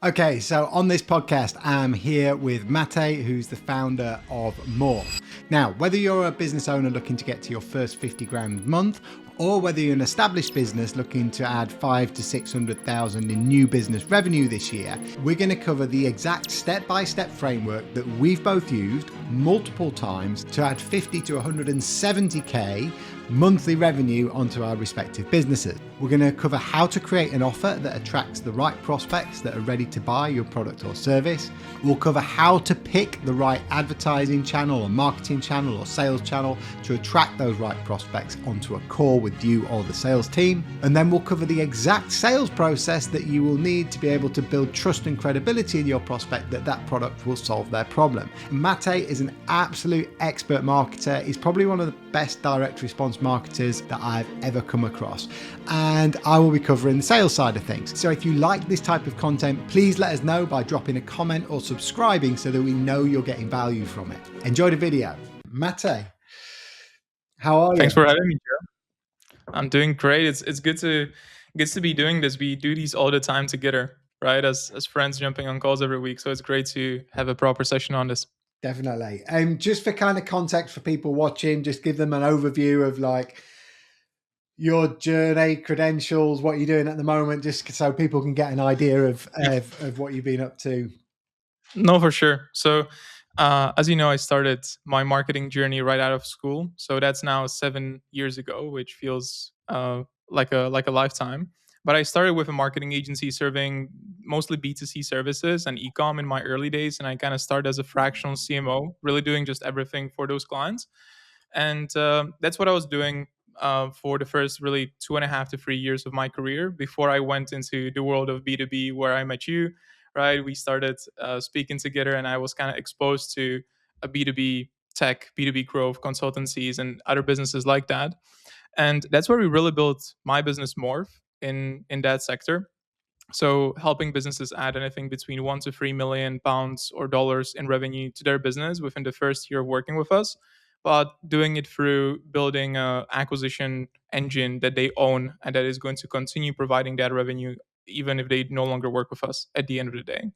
Okay, so on this podcast, I'm here with Mate, who's the founder of Morph. Now, whether you're a business owner looking to get to your first 50 grand a month, or whether you're an established business looking to add 5 to 600,000 in new business revenue this year, we're going to cover the exact step-by-step framework that we've both used multiple times to add 50 to 170k monthly revenue onto our respective businesses. We're going to cover how to create an offer that attracts the right prospects that are ready to buy your product or service. We'll cover how to pick the right advertising channel or marketing channel or sales channel to attract those right prospects onto a call with you or the sales team. And then we'll cover the exact sales process that you will need to be able to build trust and credibility in your prospect that that product will solve their problem. Mate is an absolute expert marketer. He's probably one of the best direct response marketers that I've ever come across. And I will be covering the sales side of things. So if you like this type of content, please let us know by dropping a comment or subscribing so that we know you're getting value from it. Enjoy the video. Mate, how are you? Thanks for having me, Joe. I'm doing great. It's good to be doing this. We do these all the time together, right? As friends jumping on calls every week. So it's great to have a proper session on this. Definitely. Just for kind of context for people watching, just give them an overview of like your journey, credentials, what you're doing at the moment, just so people can get an idea of what you've been up to. No, for sure. So, as you know, I started my marketing journey right out of school. So that's now 7 years ago, which feels like a lifetime. But I started with a marketing agency serving mostly B2C services and e-com in my early days, and I kind of started as a fractional CMO, really doing just everything for those clients. And that's what I was doing for the first really 2.5 to 3 years of my career before I went into the world of B2B, where I met you. Right, we started speaking together, and I was kind of exposed to a B2B tech, B2B growth consultancies, and other businesses like that. And that's where we really built my business Morph in that sector. So helping businesses add anything between 1 to 3 million pounds or dollars in revenue to their business within the first year of working with us, but doing it through building a acquisition engine that they own and that is going to continue providing that revenue even if they no longer work with us at the end of the day.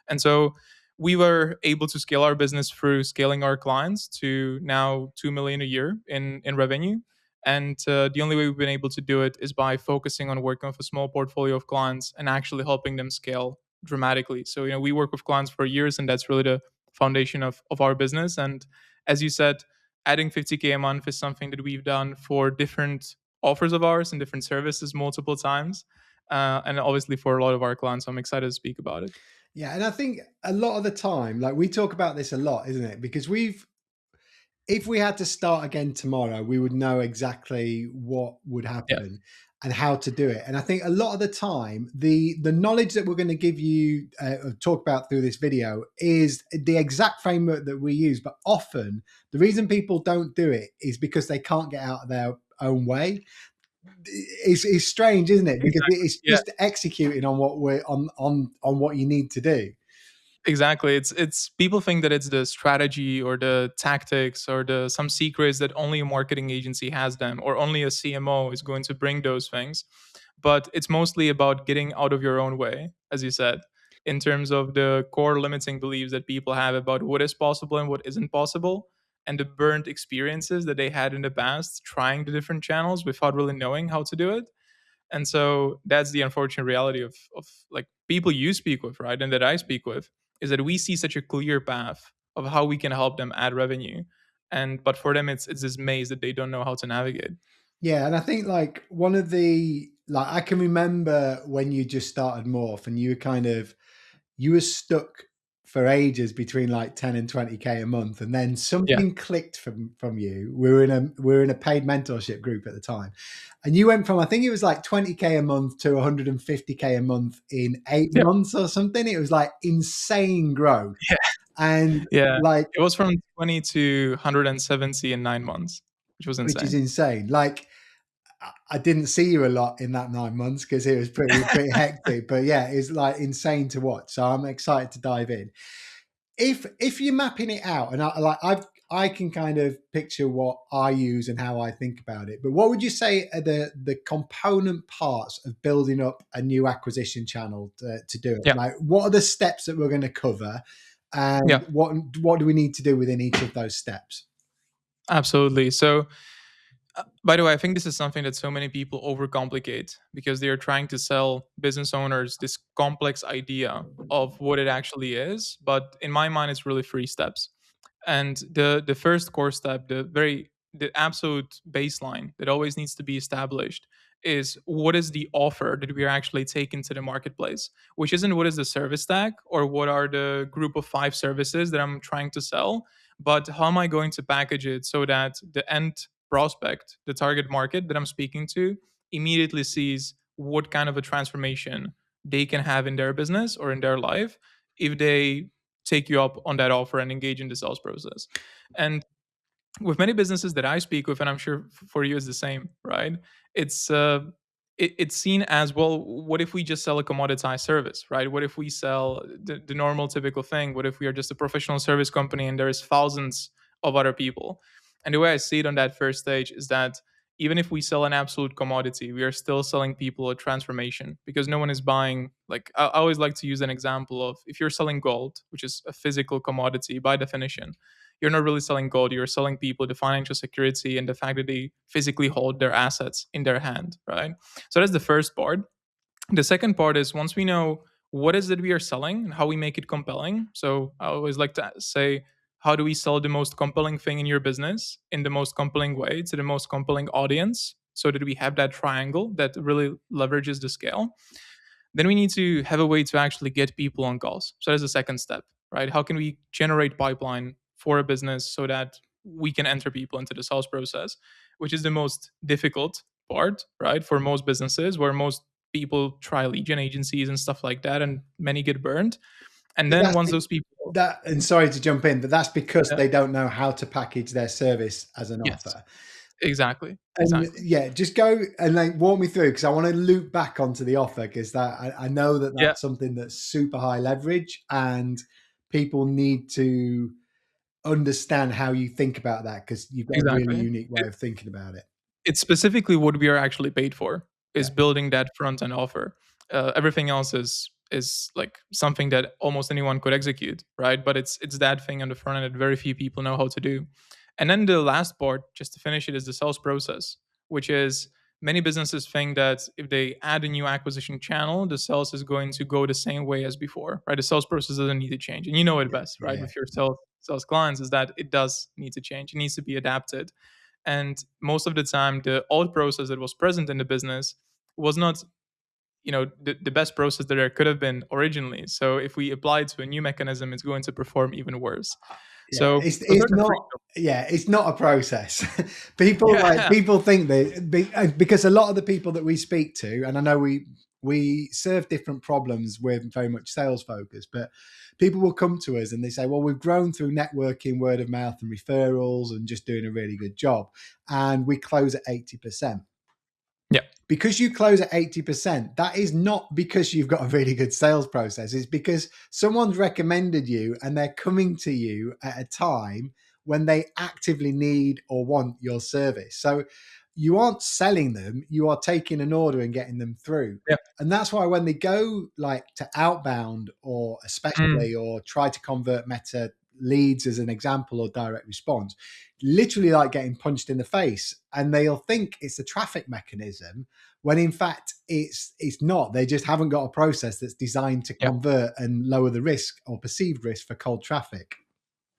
And so we were able to scale our business through scaling our clients to now 2 million a year in revenue. And the only way we've been able to do it is by focusing on working with a small portfolio of clients and actually helping them scale dramatically. So, we work with clients for years, and that's really the foundation of our business. And as you said, adding 50K a month is something that we've done for different offers of ours and different services multiple times. And obviously for a lot of our clients. I'm excited to speak about it. Yeah, and I think a lot of the time, like we talk about this a lot, isn't it? Because if we had to start again tomorrow, we would know exactly what would Yeah. happen and how to do it. And I think a lot of the time, the knowledge that we're going to give you, talk about through this video, is the exact framework that we use. But often, the reason people don't do it is because they can't get out of their own way. It's strange, isn't it? Because Exactly. it's Yeah. just executing on what we're on what you need to do. Exactly. It's people think that it's the strategy or the tactics or the some secrets that only a marketing agency has them or only a CMO is going to bring those things. But it's mostly about getting out of your own way, as you said, in terms of the core limiting beliefs that people have about what is possible and what isn't possible, and the burnt experiences that they had in the past trying the different channels without really knowing how to do it. And so that's the unfortunate reality of like people you speak with, right? And that I speak with, is that we see such a clear path of how we can help them add revenue. And but for them it's this maze that they don't know how to navigate. Yeah, and I think like one of the like I can remember when you just started Morph and you were stuck for ages between like 10 and 20k a month, and then Yeah. something clicked from you. We were in a paid mentorship group at the time, and you went from, I think it was like 20k a month to 150k a month in 8 Yeah. months or something. It was like insane growth. Yeah. And Yeah. like, It was from 20 to 170 in 9 months, which was which is insane. insane. Like, I didn't see you a lot in that 9 months because it was pretty hectic. But yeah, it's like insane to watch. So I'm excited to dive in. If you're mapping it out, and I can kind of picture what I use and how I think about it. But what would you say are the component parts of building up a new acquisition channel to do it? Yeah. Like, what are the steps that we're going to cover, and Yeah. what do we need to do within each of those steps? Absolutely. So, by the way, I think this is something that so many people overcomplicate because they are trying to sell business owners this complex idea of what it actually is. But in my mind, it's really three steps. And the first core step, the absolute baseline that always needs to be established is what is the offer that we are actually taking to the marketplace, which isn't what is the service stack or what are the group of 5 services that I'm trying to sell, but how am I going to package it so that the end prospect, the target market that I'm speaking to, immediately sees what kind of a transformation they can have in their business or in their life if they take you up on that offer and engage in the sales process. And with many businesses that I speak with, and I'm sure for you is the same, right? It's it's seen as, well, what if we just sell a commoditized service, right? What if we sell the normal typical thing? What if we are just a professional service company and there's thousands of other people? And the way I see it on that first stage is that even if we sell an absolute commodity, we are still selling people a transformation because no one is buying. Like, I always like to use an example of, if you're selling gold, which is a physical commodity by definition, you're not really selling gold. You're selling people the financial security and the fact that they physically hold their assets in their hand, right? So that's the first part. The second part is, once we know what is it we are selling and how we make it compelling. So I always like to say, how do we sell the most compelling thing in your business in the most compelling way to the most compelling audience, so that we have that triangle that really leverages the scale? Then we need to have a way to actually get people on calls. So that's the second step, right? How can we generate pipeline for a business so that we can enter people into the sales process, which is the most difficult part, right? For most businesses, where most people try lead gen agencies and stuff like that, and many get burned. And But then that's once those people, that, and sorry to jump in, but that's because yeah, they don't know how to package their service as an yes, offer. exactly, And exactly, yeah, just go and like walk me through, because I want to loop back onto the offer, because that I know that yeah, that's something that's super high leverage, and people need to understand how you think about that, because you've got a really exactly. unique way of thinking about it. It's specifically what we are actually paid for, Yeah, is building that front end offer. Everything else is like something that almost anyone could execute, right? But it's that thing on the front end that very few people know how to do. And then the last part, just to finish it, is the sales process, which is, many businesses think that if they add a new acquisition channel, the sales is going to go the same way as before, right? The sales process doesn't need to change, and you know it yeah, best, right? yeah. With your sales clients, is that it does need to change. It needs to be adapted. And most of the time, the old process that was present in the business was not, the best process that there could have been originally. So if we apply it to a new mechanism, it's going to perform even worse. Yeah, So those it's are the three. not. Yeah, it's not a process. People like Yeah, people think that because a lot of the people that we speak to, and I know we serve different problems. We're very much sales focused, but people will come to us and they say, "Well, we've grown through networking, word of mouth, and referrals, and just doing a really good job, and we close at 80%." yeah, Because you close at 80%, that is not because you've got a really good sales process. It's because someone's recommended you and they're coming to you at a time when they actively need or want your service. So you aren't selling them, you are taking an order and getting them through. yeah. And that's why when they go like to outbound, or Mm, especially, or try to convert meta leads as an example, or direct response, literally like getting punched in the face, and they'll think it's a traffic mechanism when in fact it's not. They just haven't got a process that's designed to yeah, convert and lower the risk or perceived risk for cold traffic.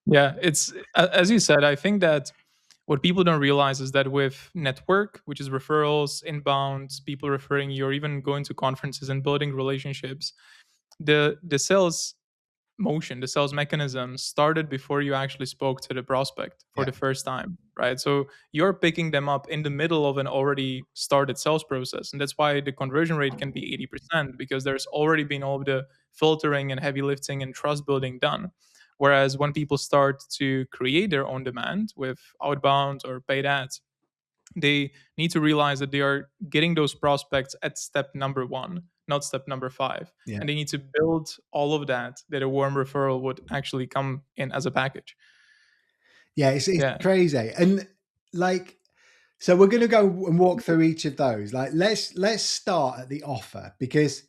yeah. It's as you said. I think that what people don't realize is that with network, which is referrals, inbound, people referring you, or even going to conferences and building relationships, the sales motion, the sales mechanism started before you actually spoke to the prospect for Yeah, the first time, right? So you're picking them up in the middle of an already started sales process. And that's why the conversion rate can be 80%, because there's already been all of the filtering and heavy lifting and trust building done. Whereas when people start to create their own demand with outbound or paid ads, they need to realize that they are getting those prospects at step number one, not step number five. yeah. And they need to build all of that a warm referral would actually come in as a package. Yeah, it's Yeah. crazy. And like, so we're going to go and walk through each of those. Like, let's start at the offer, because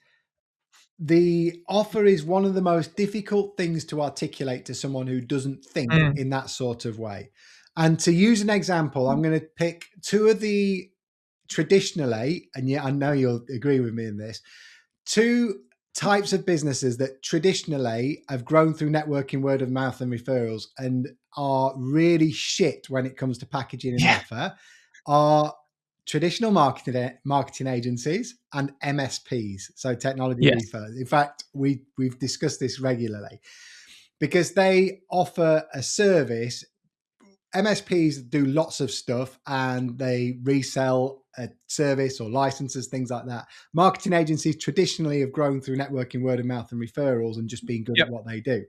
the offer is one of the most difficult things to articulate to someone who doesn't think Mm. in that sort of way. And to use an example, I'm going to pick two of the traditionally, and yeah, I know you'll agree with me in this, two types of businesses that traditionally have grown through networking, word of mouth, and referrals, and are really shit when it comes to packaging an Yeah. offer are traditional marketing agencies and MSPs, so technology Yes. resellers. In fact, we've discussed this regularly because they offer a service. MSPs do lots of stuff and they resell a service or licenses, things like that. Marketing agencies traditionally have grown through networking, word of mouth, and referrals and just being good at Yep. what they do.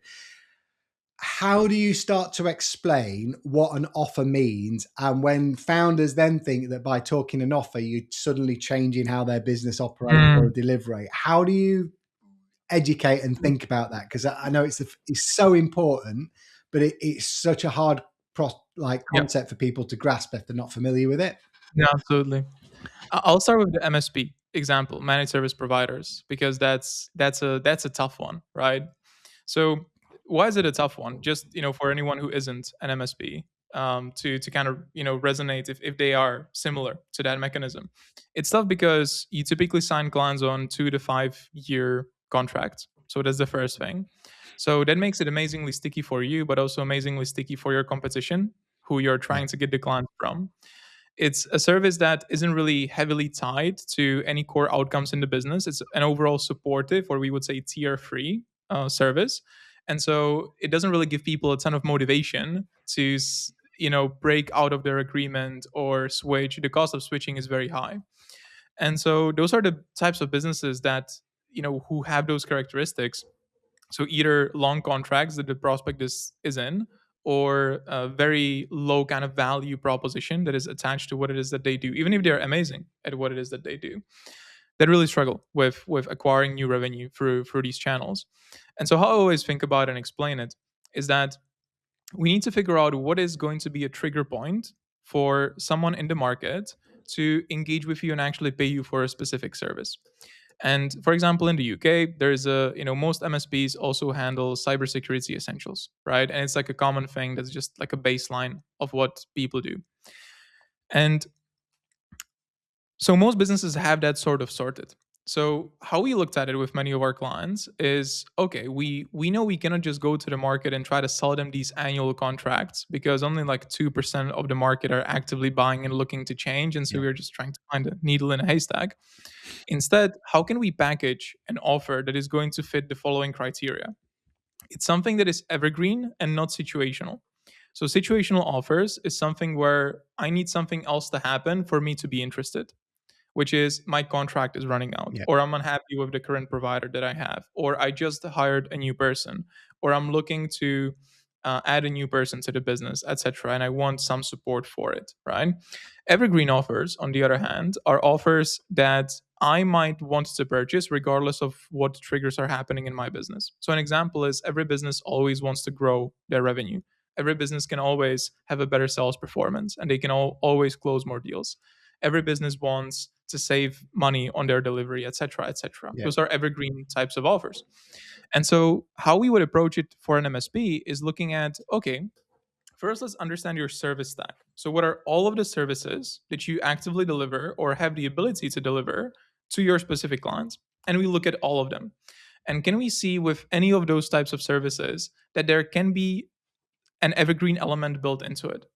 How do you start to explain what an offer means? And when founders then think that by talking an offer, you're suddenly changing how their business operates or Mm. delivery, how do you educate and think about that? Because I know it's so important, but it's such a hard Yep. concept for people to grasp if they're not familiar with it. Yeah, absolutely. I'll start with the MSP example, managed service providers, because that's a tough one, right? So why is it a tough one? Just for anyone who isn't an MSP, to kind of resonate if they are similar to that mechanism. It's tough because you typically sign clients on 2 to 5 year contracts. So that's the first thing. So that makes it amazingly sticky for you, but also amazingly sticky for your competition, who you're Yeah, trying to get the client from. It's a service that isn't really heavily tied to any core outcomes in the business. It's an overall supportive, or we would say tier free service. And so it doesn't really give people a ton of motivation to, break out of their agreement or switch. The cost of switching is very high. And so those are the types of businesses that, who have those characteristics. So either long contracts that the prospect is in, or a very low kind of value proposition that is attached to what it is that they do, even if they're amazing at what it is that they do. That really struggle with acquiring new revenue through these channels. And so how I always think about and explain it is that we need to figure out what is going to be a trigger point for someone in the market to engage with you and actually pay you for a specific service. And for example, in the UK, there's most MSPs also handle cybersecurity essentials, right? And it's like a common thing that's just like a baseline of what people do. And so most businesses have that sort of sorted. So how we looked at it with many of our clients is, okay, we know we cannot just go to the market and try to sell them these annual contracts, because only like 2% of the market are actively buying and looking to change. And so yeah, we're just trying to find a needle in a haystack. Instead, how can we package an offer that is going to fit the following criteria? It's something that is evergreen and not situational. So, situational offers is something where I need something else to happen for me to be interested, which is my contract is running out, yeah, or I'm unhappy with the current provider that I have, or I just hired a new person, or I'm looking to add a new person to the business, etc., and I want some support for it, right? Evergreen offers, on the other hand, are offers that I might want to purchase regardless of what triggers are happening in my business. So, an example is every business always wants to grow their revenue. Every business can always have a better sales performance, and they can always close more deals. Every business wants to save money on their delivery, etc., etc. yeah, Those are evergreen types of offers. And so, how we would approach it for an MSP is looking at, okay, first, let's understand your service stack. So, what are all of the services that you actively deliver or have the ability to deliver to your specific clients? And we look at all of them. And can we see with any of those types of services that there can be an evergreen element built into it?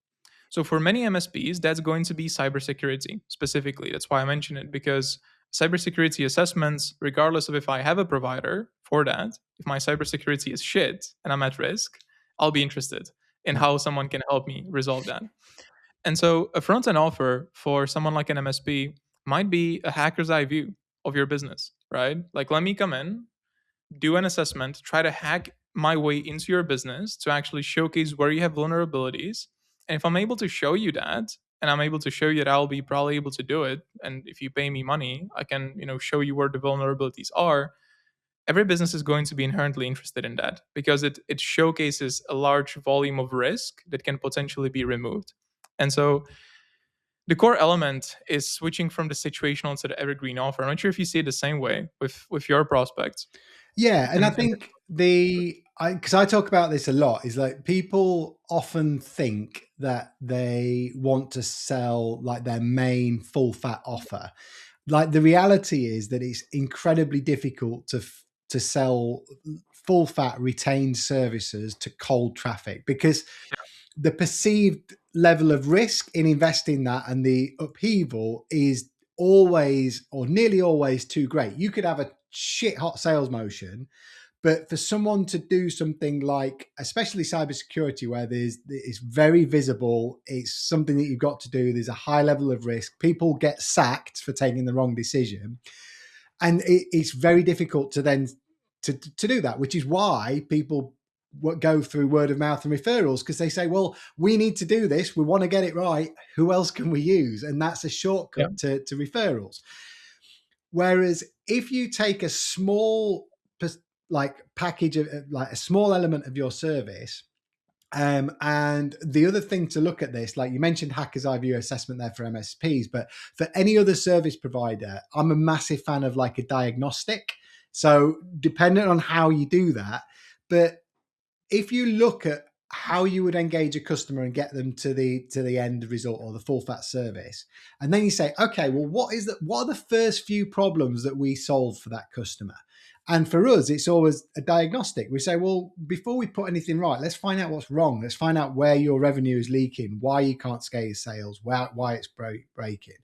So for many MSPs, that's going to be cybersecurity specifically. That's why I mention it, because cybersecurity assessments, regardless of if I have a provider for that, if my cybersecurity is shit and I'm at risk, I'll be interested in yeah, how someone can help me resolve that. And so a front end offer for someone like an MSP might be a hacker's eye view of your business, right? Like, let me come in, do an assessment, try to hack my way into your business to actually showcase where you have vulnerabilities. And if I'm able to show you that, and I'm able to show you that I'll be probably able to do it, and if you pay me money, I can, show you where the vulnerabilities are. every business is going to be inherently interested in that because it showcases a large volume of risk that can potentially be removed. And so the core element is switching from the situational to the evergreen offer. I'm not sure if you see it the same way with your prospects. Yeah, and I And think because I talk about this a lot, is like people often think that they want to sell like their main full fat offer. Like the reality is that it's incredibly difficult to sell full fat retained services to cold traffic, because the perceived level of risk in investing that and the upheaval is always or nearly always too great. You could have a shit hot sales motion, but for someone to do something like, especially cybersecurity, where it's very visible, it's something that you've got to do. There's a high level of risk. People get sacked for taking the wrong decision, and it's very difficult to then to do that. Which is why people go through word of mouth and referrals, because they say, well, we need to do this, we want to get it right, who else can we use? And that's a yeah, shortcut to referrals. Whereas if you take a small like package of like a small element of your service, and the other thing to look at this, like you mentioned Hacker's Eye View assessment there for MSPs, but for any other service provider, I'm a massive fan of like a diagnostic. So dependent on how you do that, but if you look at how you would engage a customer and get them to the end result or the full fat service, and then you say, okay, well, what are the first few problems that we solve for that customer? And for us, it's always a diagnostic. We say, well, before we put anything right, let's find out what's wrong. Let's find out where your revenue is leaking, why you can't scale your sales, why it's breaking.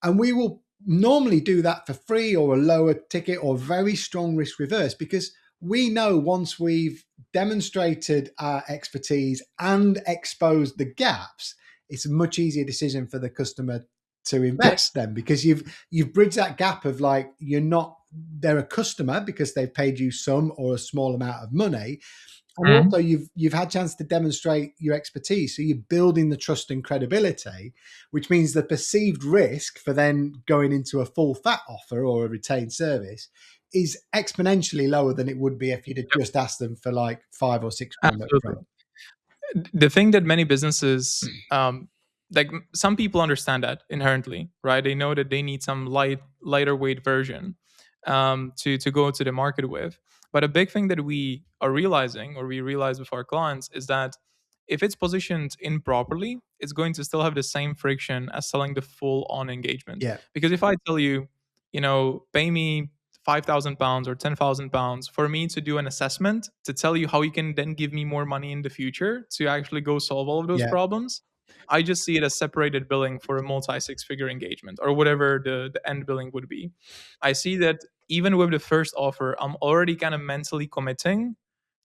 And we will normally do that for free or a lower ticket or very strong risk reverse, because we know once we've demonstrated our expertise and exposed the gaps, it's a much easier decision for the customer to invest then, because you've bridged that gap of like, they're a customer because they've paid you some or a small amount of money, and also you've had a chance to demonstrate your expertise. So you're building the trust and credibility, which means the perceived risk for then going into a full fat offer or a retained service is exponentially lower than it would be if you'd have just asked them for like 5 or 6 grand up absolutely. front. The thing that many businesses, some people understand that inherently, right? They know that they need some lighter weight version to go to the market with. But a big thing that we are realizing, or we realize with our clients, is that if it's positioned improperly, it's going to still have the same friction as selling the full on engagement. Yeah, Because if I tell you, pay me £5,000 or £10,000 for me to do an assessment to tell you how you can then give me more money in the future to actually go solve all of those yeah, problems, I just see it as separated billing for a multi six figure engagement or whatever the end billing would be. I see that even with the first offer, I'm already kind of mentally committing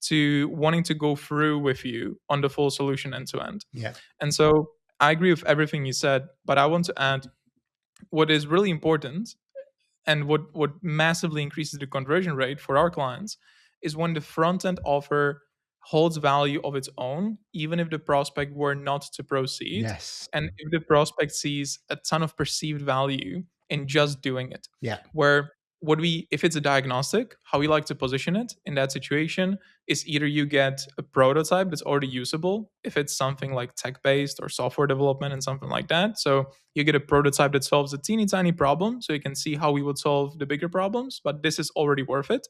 to wanting to go through with you on the full solution end to end. yeah, And so I agree with everything you said, but I want to add what is really important and what massively increases the conversion rate for our clients is when the front end offer holds value of its own, even if the prospect were not to proceed, yes, and if the prospect sees a ton of perceived value in just doing it. yeah, Where what we if it's a diagnostic, how we like to position it in that situation is either you get a prototype that's already usable, if it's something like tech based or software development and something like that. So you get a prototype that solves a teeny tiny problem, so you can see how we would solve the bigger problems, but this is already worth it.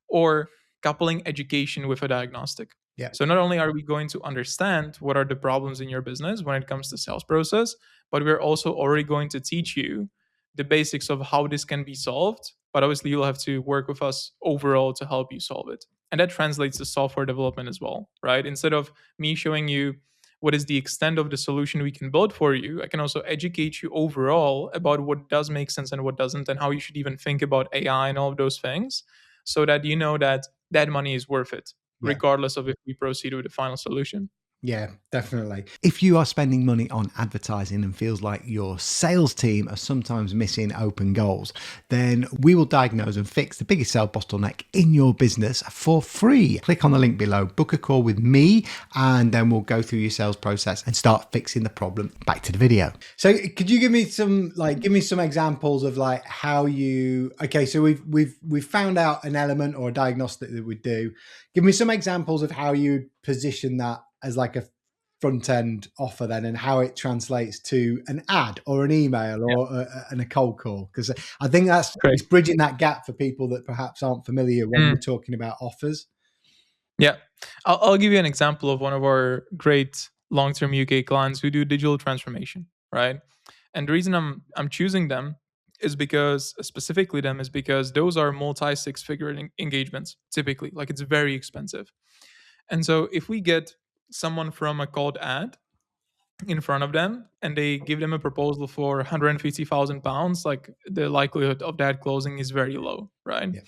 Or coupling education with a diagnostic. yeah, So not only are we going to understand what are the problems in your business when it comes to sales process, but we're also already going to teach you the basics of how this can be solved. But obviously, you'll have to work with us overall to help you solve it. And that translates to software development as well, right? Instead of me showing you what is the extent of the solution we can build for you, I can also educate you overall about what does make sense and what doesn't, and how you should even think about AI and all of those things, so that you know that that money is worth it, yeah. regardless of if we proceed with the final solution. Yeah, definitely. If you are spending money on advertising and feels like your sales team are sometimes missing open goals, then we will diagnose and fix the biggest sales bottleneck in your business for free. Click on the link below, book a call with me, and then we'll go through your sales process and start fixing the problem. Back to the video. So could you give me some examples of like how you, okay, so we've found out an element or a diagnostic that we do. Give me some examples of how you position that as like a front end offer then, and how it translates to an ad or an email Yeah, or and a cold call, because I think that's great. it's bridging that gap for people that perhaps aren't familiar when we're Mm, talking about offers. yeah, I'll give you an example of one of our great long-term UK clients who do digital transformation, right? And the reason I'm choosing them is because specifically them is because those are multi six figure engagements typically. Like it's very expensive. And so if we get someone from a cold ad in front of them and they give them a proposal for £150,000, like the likelihood of that closing is very low, right? Yeah.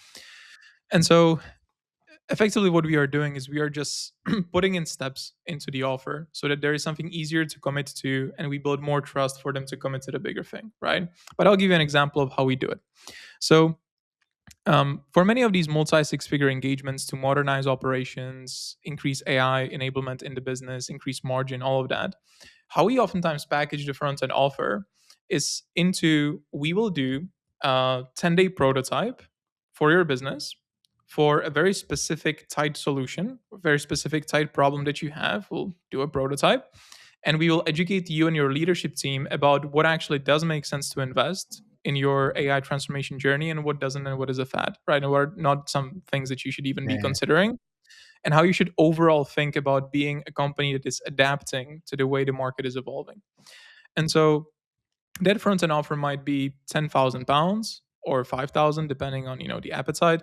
And so effectively what we are doing is we are just putting in steps into the offer so that there is something easier to commit to and we build more trust for them to commit to the bigger thing, right? But I'll give you an example of how we do it. So for many of these multi six figure engagements to modernize operations, increase AI enablement in the business, increase margin, all of that, how we oftentimes package the front end offer is into we will do a 10-day prototype for your business for a very specific tight solution, a very specific tight problem that you have. We'll do a prototype and we will educate you and your leadership team about what actually does make sense to invest in your AI transformation journey and what doesn't and what is a fad, right? And what are not some things that you should even be Yeah. considering and how you should overall think about being a company that is adapting to the way the market is evolving. And so that front end offer might be £10,000 or 5,000, depending on the appetite,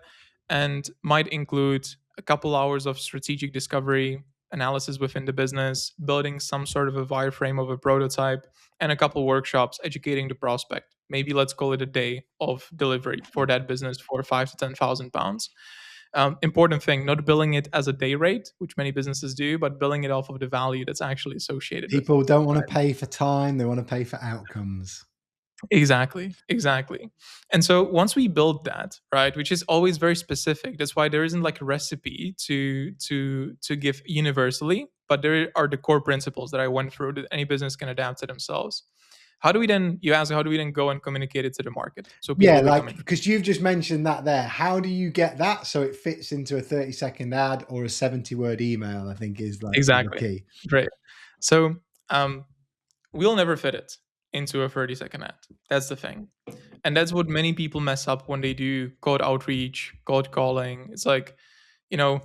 and might include a couple hours of strategic discovery analysis within the business, building some sort of a wireframe of a prototype, and a couple workshops educating the prospect. Maybe let's call it a day of delivery for that business for £5,000 to £10,000. Important thing, not billing it as a day rate, which many businesses do, but billing it off of the value that's actually associated with it. People don't want to Right? pay for time, they want to pay for outcomes. Exactly, exactly. And so once we build that, right, which is always very specific, that's why there isn't like a recipe to give universally, but there are the core principles that I went through that any business can adapt to themselves. How do we then, you ask, how do we then go and communicate it to the market so Yeah, people become like interested? because you've just mentioned that there. How do you get that so it fits into a 30-second ad or a 70-word email? I think is like the Exactly. key. Great. So um, we'll never fit it into a 30-second ad. That's the thing. And that's what many people mess up when they do cold outreach, cold calling. It's like, you know,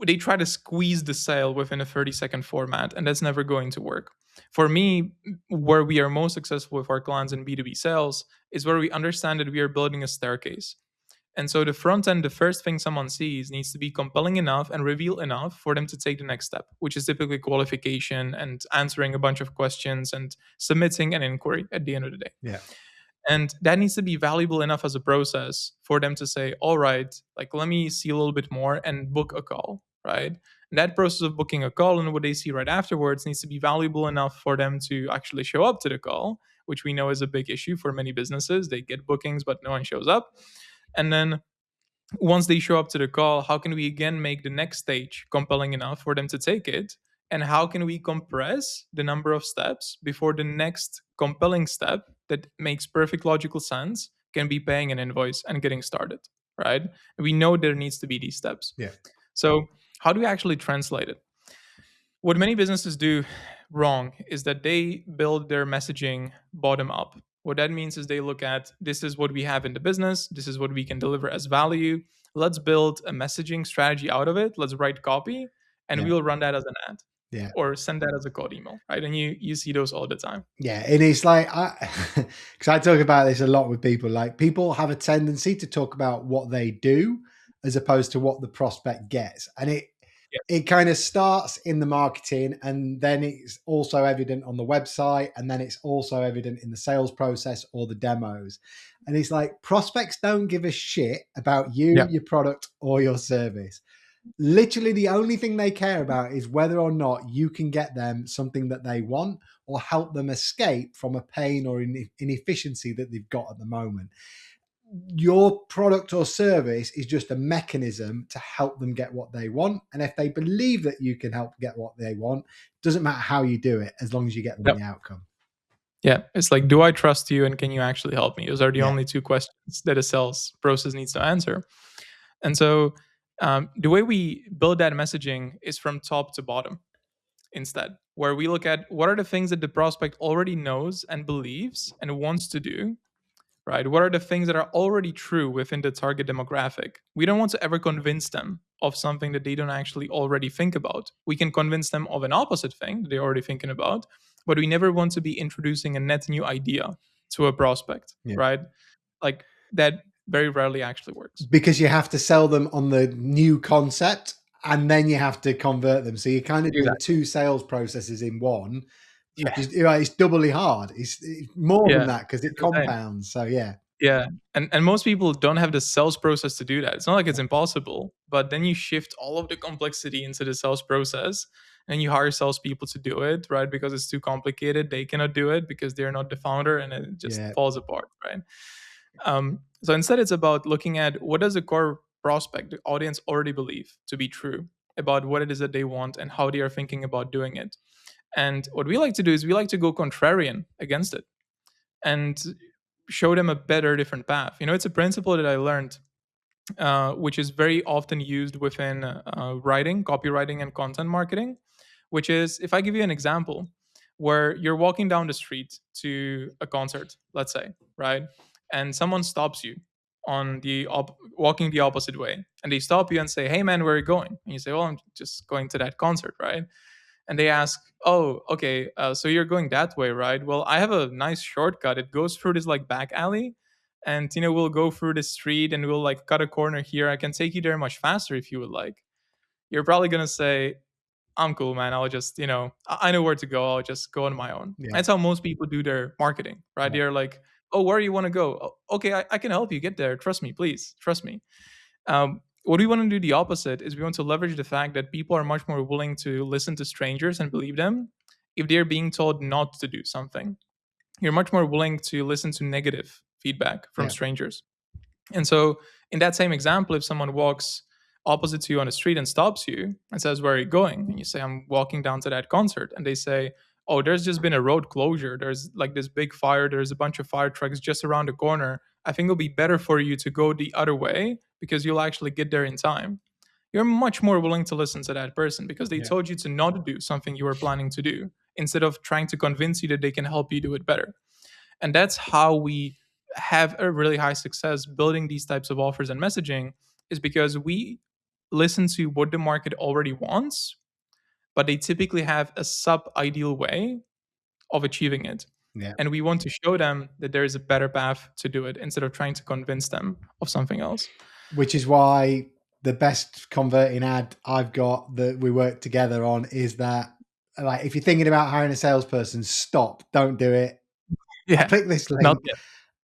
they try to squeeze the sale within a 30-second format, and that's never going to work. For me, where we are most successful with our clients in B2B sales is where we understand that we are building a staircase. And so the front end, the first thing someone sees needs to be compelling enough and reveal enough for them to take the next step, which is typically qualification and answering a bunch of questions and submitting an inquiry at the end of the day. Yeah. And that needs to be valuable enough as a process for them to say, all right, like, let me see a little bit more and book a call, right? And that process of booking a call and what they see right afterwards needs to be valuable enough for them to actually show up to the call, which we know is a big issue for many businesses. They get bookings, but no one shows up. And then once they show up to the call, how can we again make the next stage compelling enough for them to take it? And how can we compress the number of steps before the next compelling step that makes perfect logical sense can be paying an invoice and getting started, right? And we know there needs to be these steps. Yeah. So, how do we actually translate it? What many businesses do wrong is that they build their messaging bottom up. What that means is they look at this is what we have in the business, this is what we can deliver as value. Let's build a messaging strategy out of it. Let's write copy and Yeah. we'll run that as an ad Yeah. or send that as a cold email, right? And you see those all the time. Yeah, and it's like because I talk about this a lot with people. Like people have a tendency to talk about what they do as opposed to what the prospect gets, and Yeah. it kind of starts in the marketing, and then it's also evident on the website, and then it's also evident in the sales process or the demos. And it's like prospects don't give a shit about you, Yeah. your product, or your service. Literally, the only thing they care about is whether or not you can get them something that they want or help them escape from a pain or inefficiency that they've got at the moment. Your product or service is just a mechanism to help them get what they want. And if they believe that you can help get what they want, doesn't matter how you do it, as long as you get them Yep. the outcome. Yeah, it's like, do I trust you and can you actually help me? Those are the Yeah. only two questions that a sales process needs to answer. And so the way we build that messaging is from top to bottom instead, where we look at what are the things that the prospect already knows and believes and wants to do, right? What are the things that are already true within the target demographic? We don't want to ever convince them of something that they don't actually already think about. We can convince them of an opposite thing that they're already thinking about, but we never want to be introducing a net new idea to a prospect, Yeah. right? Like that very rarely actually works. Because you have to sell them on the new concept and then you have to convert them. So you're kind of doing Exactly. two sales processes in one, which Yeah. is, it's doubly hard. It's more than Yeah. that because it It's insane. compounds. So yeah. Yeah, and most people don't have the sales process to do that. It's not like it's impossible, but then you shift all of the complexity into the sales process, and you hire salespeople to do it, right? Because it's too complicated. They cannot do it because they're not the founder, and it just Yeah. falls apart, right? So instead, it's about looking at what does the core prospect, the audience, already believe to be true about what it is that they want and how they are thinking about doing it. And what we like to do is we like to go contrarian against it and show them a better, different path. You know, it's a principle that I learned, which is very often used within writing, copywriting, and content marketing. Which is, if I give you an example, where you're walking down the street to a concert, let's say, right, and someone stops you on the walking the opposite way, and they stop you and say, "Hey, man, where are you going?" And you say, "Well, I'm just going to that concert," right? And they ask, "Oh, okay, so you're going that way, right? Well, I have a nice shortcut. It goes through this like back alley, and we'll go through the street and we'll like cut a corner here. I can take you there much faster if you would like." You're probably gonna say, "I'm cool, man. I'll just, I know where to go. I'll just go on my own." Yeah. That's how most people do their marketing, right? Yeah. They're like, "Oh, where do you want to go? Oh, okay, I can help you get there. Trust me, please. Trust me." What we want to do the opposite is we want to leverage the fact that people are much more willing to listen to strangers and believe them if they're being told not to do something. You're much more willing to listen to negative feedback from Yeah. strangers. And so, in that same example, if someone walks opposite to you on the street and stops you and says, "Where are you going?" And you say, "I'm walking down to that concert," and they say, "Oh, there's just been a road closure. There's like this big fire. There's a bunch of fire trucks just around the corner. I think it'll be better for you to go the other way because you'll actually get there in time." You're much more willing to listen to that person because they Yeah. told you to not do something you were planning to do instead of trying to convince you that they can help you do it better. And that's how we have a really high success building these types of offers and messaging, is because we listen to what the market already wants, but they typically have a sub ideal way of achieving it. Yeah. And we want to show them that there is a better path to do it instead of trying to convince them of something else. Which is why the best converting ad I've got that we work together on is that, like, if you're thinking about hiring a salesperson, stop, don't do it. Yeah. Click this Not link. yet.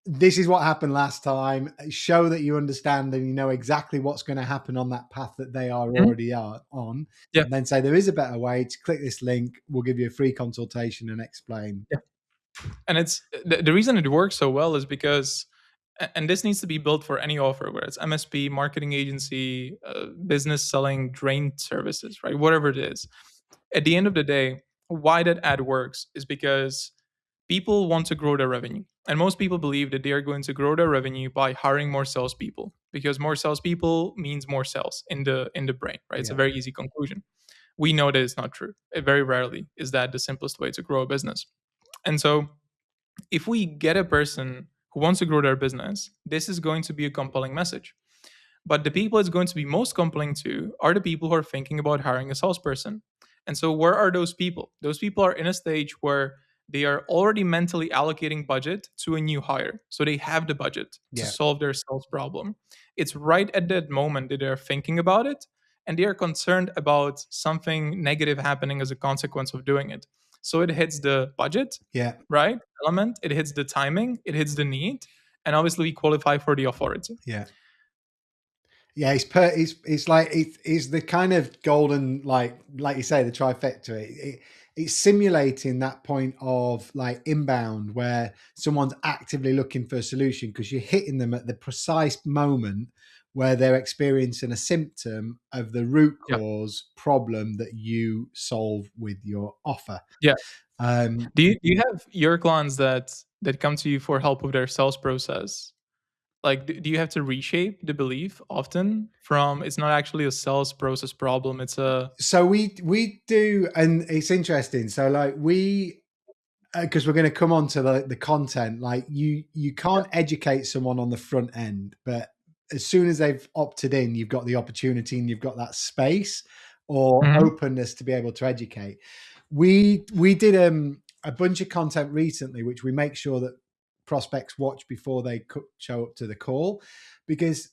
This is what happened last time. Show that you understand and you know exactly what's going to happen on that path that they are Mhm. already are on. Yeah. And then say there is a better way to click this link. We'll give you a free consultation and explain. Yeah. And it's the reason it works so well is because, and this needs to be built for any offer, whether it's MSP, marketing agency, business selling drain services, right? Whatever it is. At the end of the day, why that ad works is because people want to grow their revenue. And most people believe that they are going to grow their revenue by hiring more salespeople, because more salespeople means more sales in the brain, right? It's a Yeah. very easy conclusion. We know that it's not true. It very rarely is that the simplest way to grow a business. And so if we get a person who wants to grow their business, this is going to be a compelling message. But the people it's going to be most compelling to are the people who are thinking about hiring a salesperson. And so, where are those people? Those people are in a stage where they are already mentally allocating budget to a new hire. So, they have the budget to Yeah. solve their sales problem. It's right at that moment that they're thinking about it, and they are concerned about something negative happening as a consequence of doing it. So, it hits the budget, Yeah. right? Element, it hits the timing, it hits the need, and obviously, we qualify for the authority. Yeah. Yeah, it's like it's the kind of golden, like you say, the trifecta. It's simulating that point of like inbound where someone's actively looking for a solution because you're hitting them at the precise moment where they're experiencing a symptom of the root Yeah. cause problem that you solve with your offer. Yeah. Um, Do you have your clients that come to you for help with their sales process? Like, do you have to reshape the belief often from it's not actually a sales process problem, it's a so we do, and it's interesting. So like we because we're going to come on to the content, like you yeah. can't educate someone on the front end, but as soon as they've opted in, you've got the opportunity and you've got that space or Mhm. openness to be able to educate. We did a bunch of content recently which we make sure that prospects watch before they show up to the call, because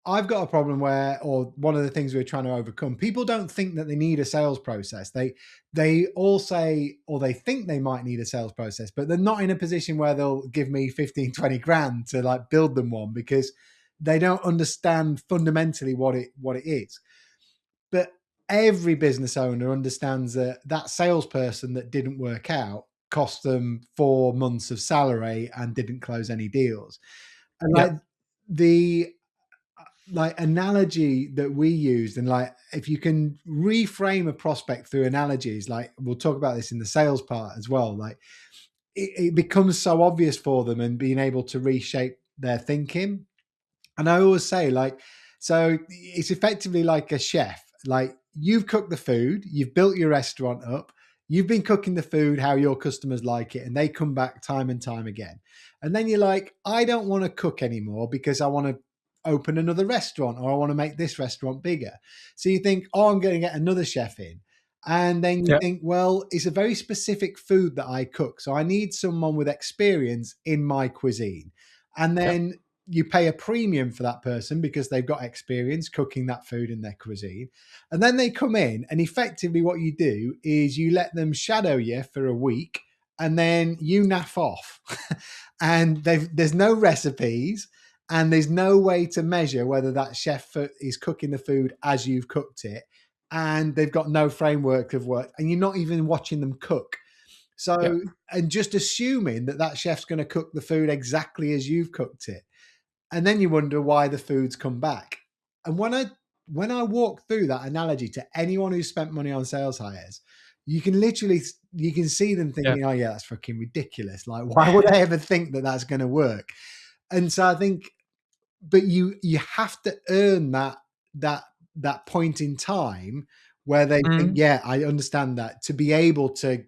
I've got a problem where, or one of the things we're trying to overcome, people don't think that they need a sales process. They all say, or they think they might need a sales process, but they're not in a position where they'll give me 15, 20 grand to like build them one, because they don't understand fundamentally what it is. But every business owner understands that that salesperson that didn't work out cost them 4 months of salary and didn't close any deals. And Yeah. the like analogy that we used, and like if you can reframe a prospect through analogies, like we'll talk about this in the sales part as well, like it becomes so obvious for them and being able to reshape their thinking. And I always say, like, so it's effectively like a chef. Like, you've cooked the food, you've built your restaurant up, you've been cooking the food how your customers like it, and they come back time and time again. And then you're like, I don't want to cook anymore because I want to open another restaurant, or I want to make this restaurant bigger. So you think, oh, I'm going to get another chef in. And then you Yeah. think, well, it's a very specific food that I cook. So I need someone with experience in my cuisine. And Yeah. then you pay a premium for that person because they've got experience cooking that food in their cuisine. And then they come in, and effectively what you do is you let them shadow you for a week, and then you naff off. And there's no recipes, and there's no way to measure whether that chef is cooking the food as you've cooked it. And they've got no framework of work, and you're not even watching them cook. Yeah. So, and just assuming that that chef's going to cook the food exactly as you've cooked it, and then you wonder why the foods come back. And when I walk through that analogy to anyone who's spent money on sales hires, you can literally you can see them Yeah. thinking, "Oh yeah, that's fucking ridiculous! Like, why would I ever think that that's going to work?" And so I think, but you have to earn that that point in time where they think, Mhm. "Yeah, I understand that," to be able to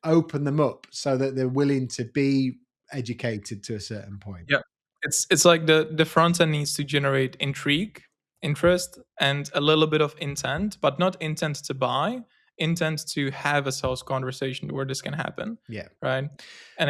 open them up so that they're willing to be educated to a certain point. Yeah. It's like the front end needs to generate intrigue, interest, and a little bit of intent, but not intent to buy, intent to have a sales conversation where this can happen, Yeah. right? And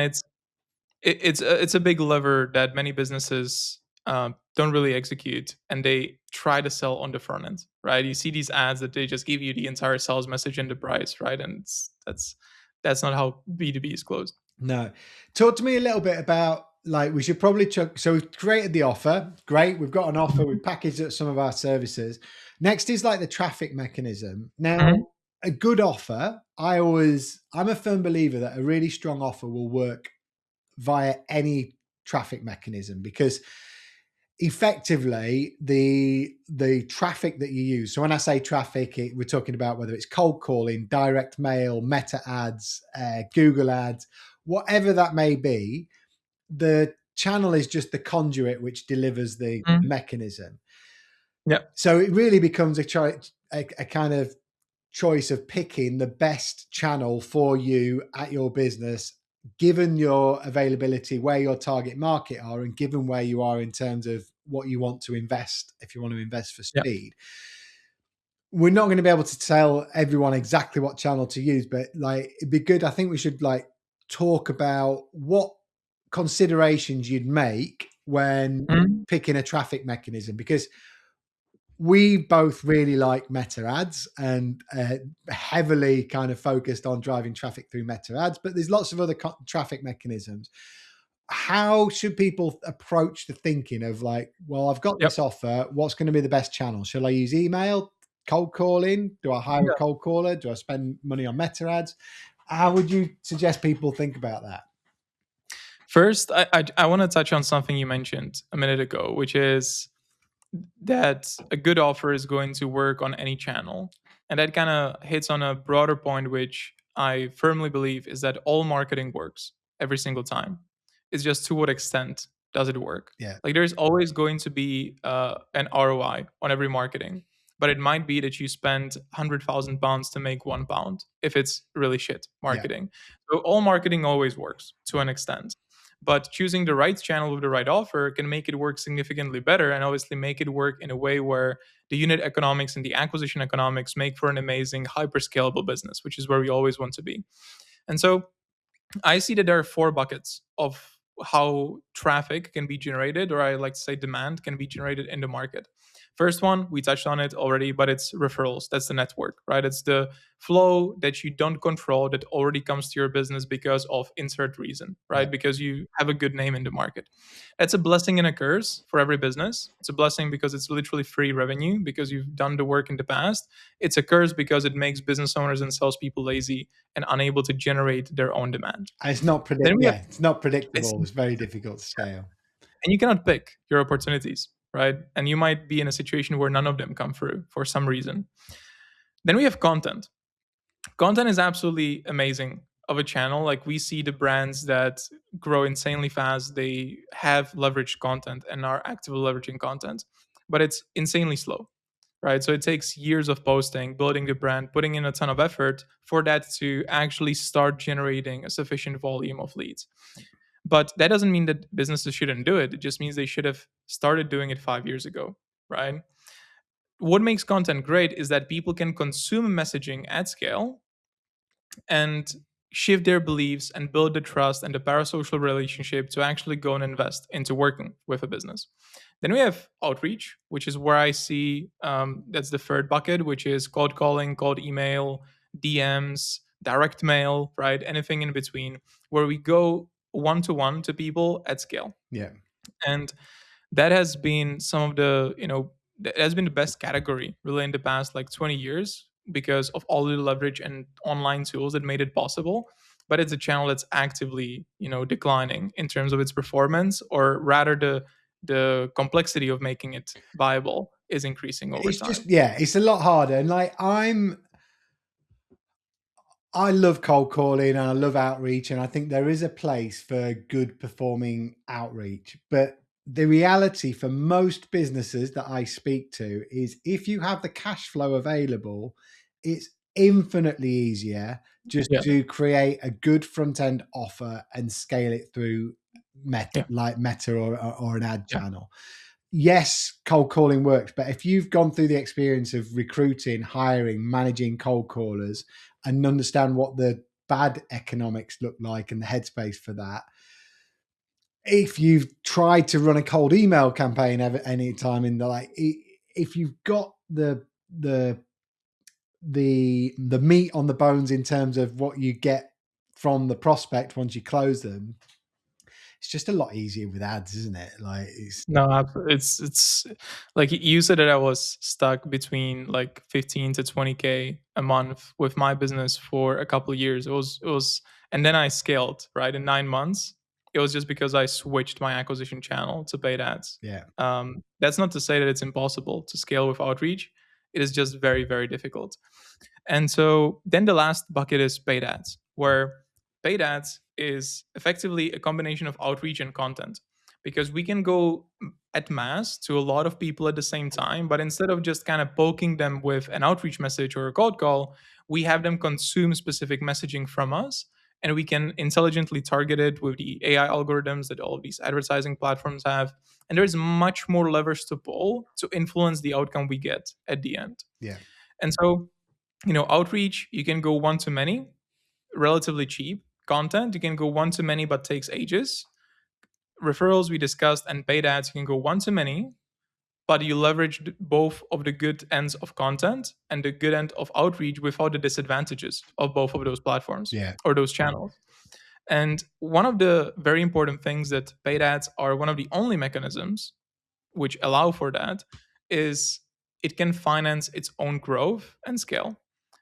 it's a big lever that many businesses don't really execute, and they try to sell on the front end, right? You see these ads that they just give you the entire sales message and the price, right? And that's not how B2B is closed. No. Talk to me a little bit about, like, we should probably chuck. So we've created the offer. Great. We've got an offer. We've packaged up some of our services. Next is like the traffic mechanism. Mhm. Now, a good offer, I'm a firm believer that a really strong offer will work via any traffic mechanism, because effectively the traffic that you use. So when I say traffic, we're talking about whether it's cold calling, direct mail, meta ads, Google ads, whatever that may be. The channel is just the conduit which delivers the Mhm. mechanism. Yeah. So it really becomes a kind of choice of picking the best channel for you at your business, given your availability, where your target market are, and given where you are in terms of what you want to invest. If you want to invest for Yeah. speed, we're not going to be able to tell everyone exactly what channel to use, but like, it'd be good. I think we should like talk about what considerations you'd make when Mhm. picking a traffic mechanism, because we both really like meta ads and heavily kind of focused on driving traffic through meta ads, but there's lots of other traffic mechanisms. how should people approach the thinking of like, well, I've got Yep. this offer. What's going to be the best channel? Shall I use email, cold calling? Do I hire a Yeah. cold caller? Do I spend money on meta ads? How would you suggest people think about that? First, I want to touch on something you mentioned a minute ago, which is that a good offer is going to work on any channel. And that kind of hits on a broader point, which I firmly believe is that all marketing works every single time. It's just to what extent does it work? Yeah, Like there's always going to be an ROI on every marketing, but it might be that you spend £100,000 to make £1 if it's really shit yeah. marketing. So all marketing always works to an extent, but choosing the right channel with the right offer can make it work significantly better, and obviously make it work in a way where the unit economics and the acquisition economics make for an amazing hyper scalable business, which is where we always want to be. And so I see that there are four buckets of how traffic can be generated, or I like to say demand can be generated in the market. First one, we touched on it already, but it's referrals. That's the network, right? It's the flow that you don't control that already comes to your business because of insert reason, Yeah. right? Because you have a good name in the market. It's a blessing and a curse for every business. It's a blessing because it's literally free revenue because you've done the work in the past. It's a curse because it makes business owners and salespeople lazy and unable to generate their own demand. And it's not Then we have it's not it's predictable. It's very difficult to scale. and you cannot pick your opportunities, right? And you might be in a situation where none of them come through for some reason. Then we have content. Content is absolutely amazing of a channel. Like we see the brands that grow insanely fast, they have leveraged content and are actively leveraging content, but it's insanely slow, right? So it takes years of posting, building the brand, putting in a ton of effort for that to actually start generating a sufficient volume of leads. But that doesn't mean that businesses shouldn't do it. It just means they should have started doing it 5 years ago, right? What makes content great is that people can consume messaging at scale and shift their beliefs and build the trust and the parasocial relationship to actually go and invest into working with a business. Then we have outreach, which is where I see that's the third bucket, which is cold calling, cold email, DMs, direct mail, right? Anything in between, where we go one to one to people at scale. Yeah. And that has been some of the, that has been the best category really in the past like 20 years because of all the leverage and online tools that made it possible. But it's a channel that's actively, declining in terms of its performance, or rather the complexity of making it viable is increasing over It's just time. yeah, it's a lot harder. And like I love cold calling and I love outreach, and I think there is a place for good performing outreach. But the reality for most businesses that I speak to is if you have the cash flow available, it's infinitely easier just Yeah. to create a good front end offer and scale it through Yeah. Meta or an ad Yeah. channel. Yes, cold calling works, but if you've gone through the experience of recruiting, hiring, managing cold callers, and understand what the bad economics look like and the headspace for that, if you've tried to run a cold email campaign ever any time in the like, if you've got the the meat on the bones in terms of what you get from the prospect once you close them, it's just a lot easier with ads, isn't it? Like it's No, it's like you said that I was stuck between like 15 to 20K a month with my business for a couple of years. It was, and then I scaled right in 9 months. It was just because I switched my acquisition channel to paid ads. yeah, That's not to say that it's impossible to scale with outreach. It is just very, very difficult. And so then the last bucket is paid ads, where paid ads is effectively a combination of outreach and content, because we can go at mass to a lot of people at the same time, but instead of just kind of poking them with an outreach message or a cold call, we have them consume specific messaging from us, and we can intelligently target it with the AI algorithms that all of these advertising platforms have. And there's much more levers to pull to influence the outcome we get at the end. yeah, And so, outreach, you can go one to many, relatively cheap. Content, you can go one to many, but takes ages. Referrals, we discussed, and paid ads, you can go one to many, but you leverage both of the good ends of content and the good end of outreach without the disadvantages of both of those platforms yeah. or those channels. And one of the very important things that paid ads are one of the only mechanisms which allow for that is it can finance its own growth and scale.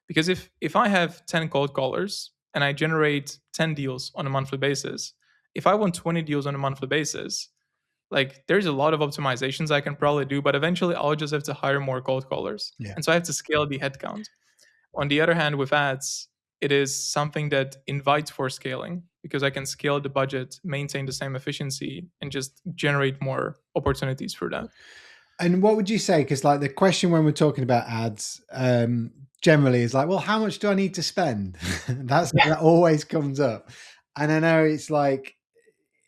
Because if I have 10 cold callers and I generate 10 deals on a monthly basis, if I want 20 deals on a monthly basis, like there's a lot of optimizations I can probably do, but eventually I'll just have to hire more cold callers. Yeah. And so I have to scale the headcount. On the other hand, with ads, it is something that invites for scaling because I can scale the budget, maintain the same efficiency, and just generate more opportunities for that. And what would you say? Because like the question when we're talking about ads, generally is like, well, how much do I need to spend? That always comes up. And I know it's like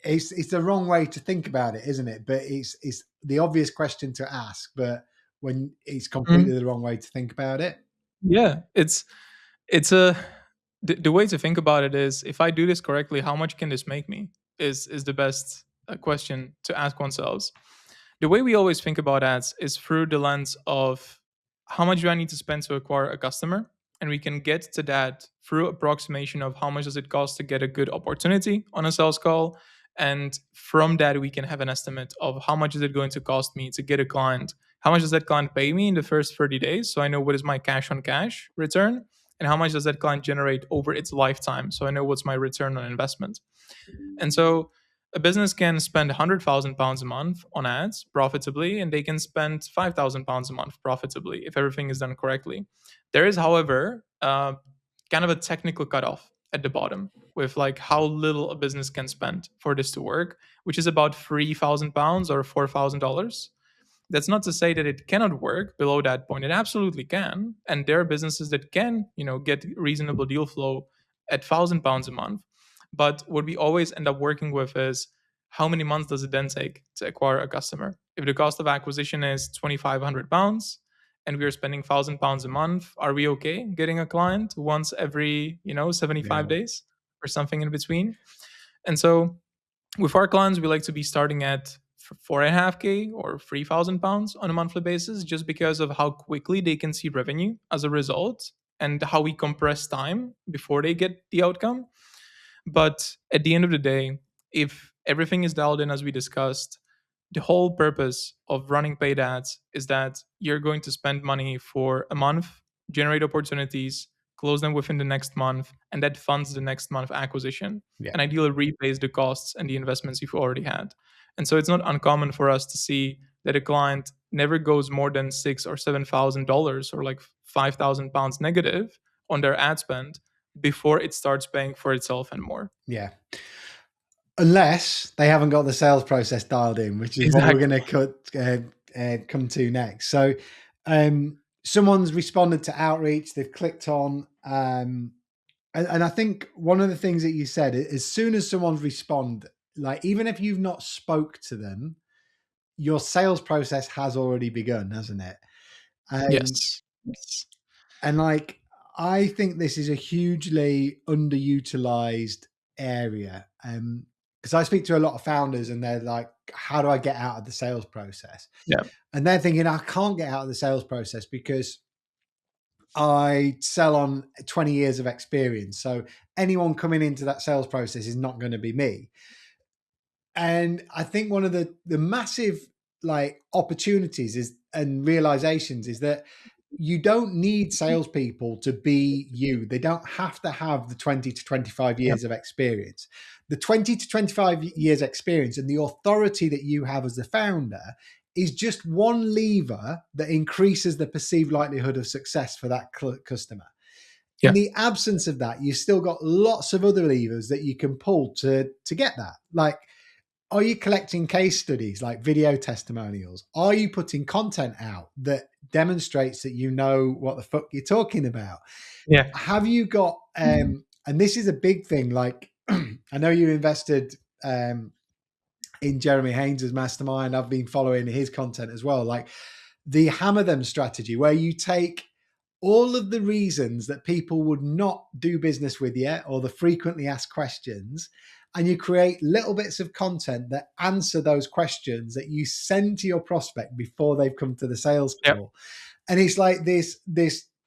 it's the wrong way to think about it, isn't it? But it's the obvious question to ask, but when it's completely Mhm. the wrong way to think about it. Yeah, it's a the way to think about it is if I do this correctly, how much can this make me? Is the best question to ask oneself. The way we always think about ads is through the lens of how much do I need to spend to acquire a customer, and we can get to that through approximation of how much does it cost to get a good opportunity on a sales call, and from that we can have an estimate of how much is it going to cost me to get a client, how much does that client pay me in the first 30 days so I know what is my cash on cash return, and how much does that client generate over its lifetime so I know what's my return on investment. And so a business can spend £100,000 a month on ads profitably, and they can spend £5,000 a month profitably if everything is done correctly. There is, however, kind of a technical cutoff at the bottom with like how little a business can spend for this to work, which is about £3,000 or $4,000. That's not to say that it cannot work below that point. It absolutely can, and there are businesses that can, get reasonable deal flow at £1,000 a month. But what we always end up working with is how many months does it then take to acquire a customer? If the cost of acquisition is £2,500 and we are spending £1,000 a month, are we okay getting a client once every 75 Yeah. days or something in between? And so with our clients, we like to be starting at 4.5K or £3,000 on a monthly basis, just because of how quickly they can see revenue as a result and how we compress time before they get the outcome. But at the end of the day, if everything is dialed in as we discussed, the whole purpose of running paid ads is that you're going to spend money for a month, generate opportunities, close them within the next month, and that funds the next month acquisition Yeah. and ideally repays the costs and the investments you've already had. And so it's not uncommon for us to see that a client never goes more than $6,000 or $7,000 or like £5,000 negative on their ad spend before it starts paying for itself and more. Yeah. Unless they haven't got the sales process dialed in, which is what we're Exactly. going to come to next. So, someone's responded to outreach, they've clicked on, and I think one of the things that you said, as soon as someone's respond, like even if you've not spoke to them, your sales process has already begun, hasn't it? Yes. Yes. And like, I think this is a hugely underutilized area. Because I speak to a lot of founders and they're like, how do I get out of the sales process? Yeah. And they're thinking, I can't get out of the sales process because I sell on 20 years of experience. So anyone coming into that sales process is not going to be me. And I think one of the massive like opportunities is and realizations is that you don't need salespeople to be you. They don't have to have the 20 to 25 Yeah. years of experience. The 20 to 25 years experience and the authority that you have as the founder is just one lever that increases the perceived likelihood of success for that customer. In Yeah. the absence of that, you've still got lots of other levers that you can pull to get that. Like, are you collecting case studies like video testimonials? Are you putting content out that demonstrates that you know what the fuck you're talking about? Yeah. Have you got, and this is a big thing, like, I know you invested in Jeremy Haynes's mastermind. I've been following his content as well. Like the hammer them strategy, where you take all of the reasons that people would not do business with you or the frequently asked questions, and you create little bits of content that answer those questions that you send to your prospect before they've come to the sales Yeah. call. And it's like this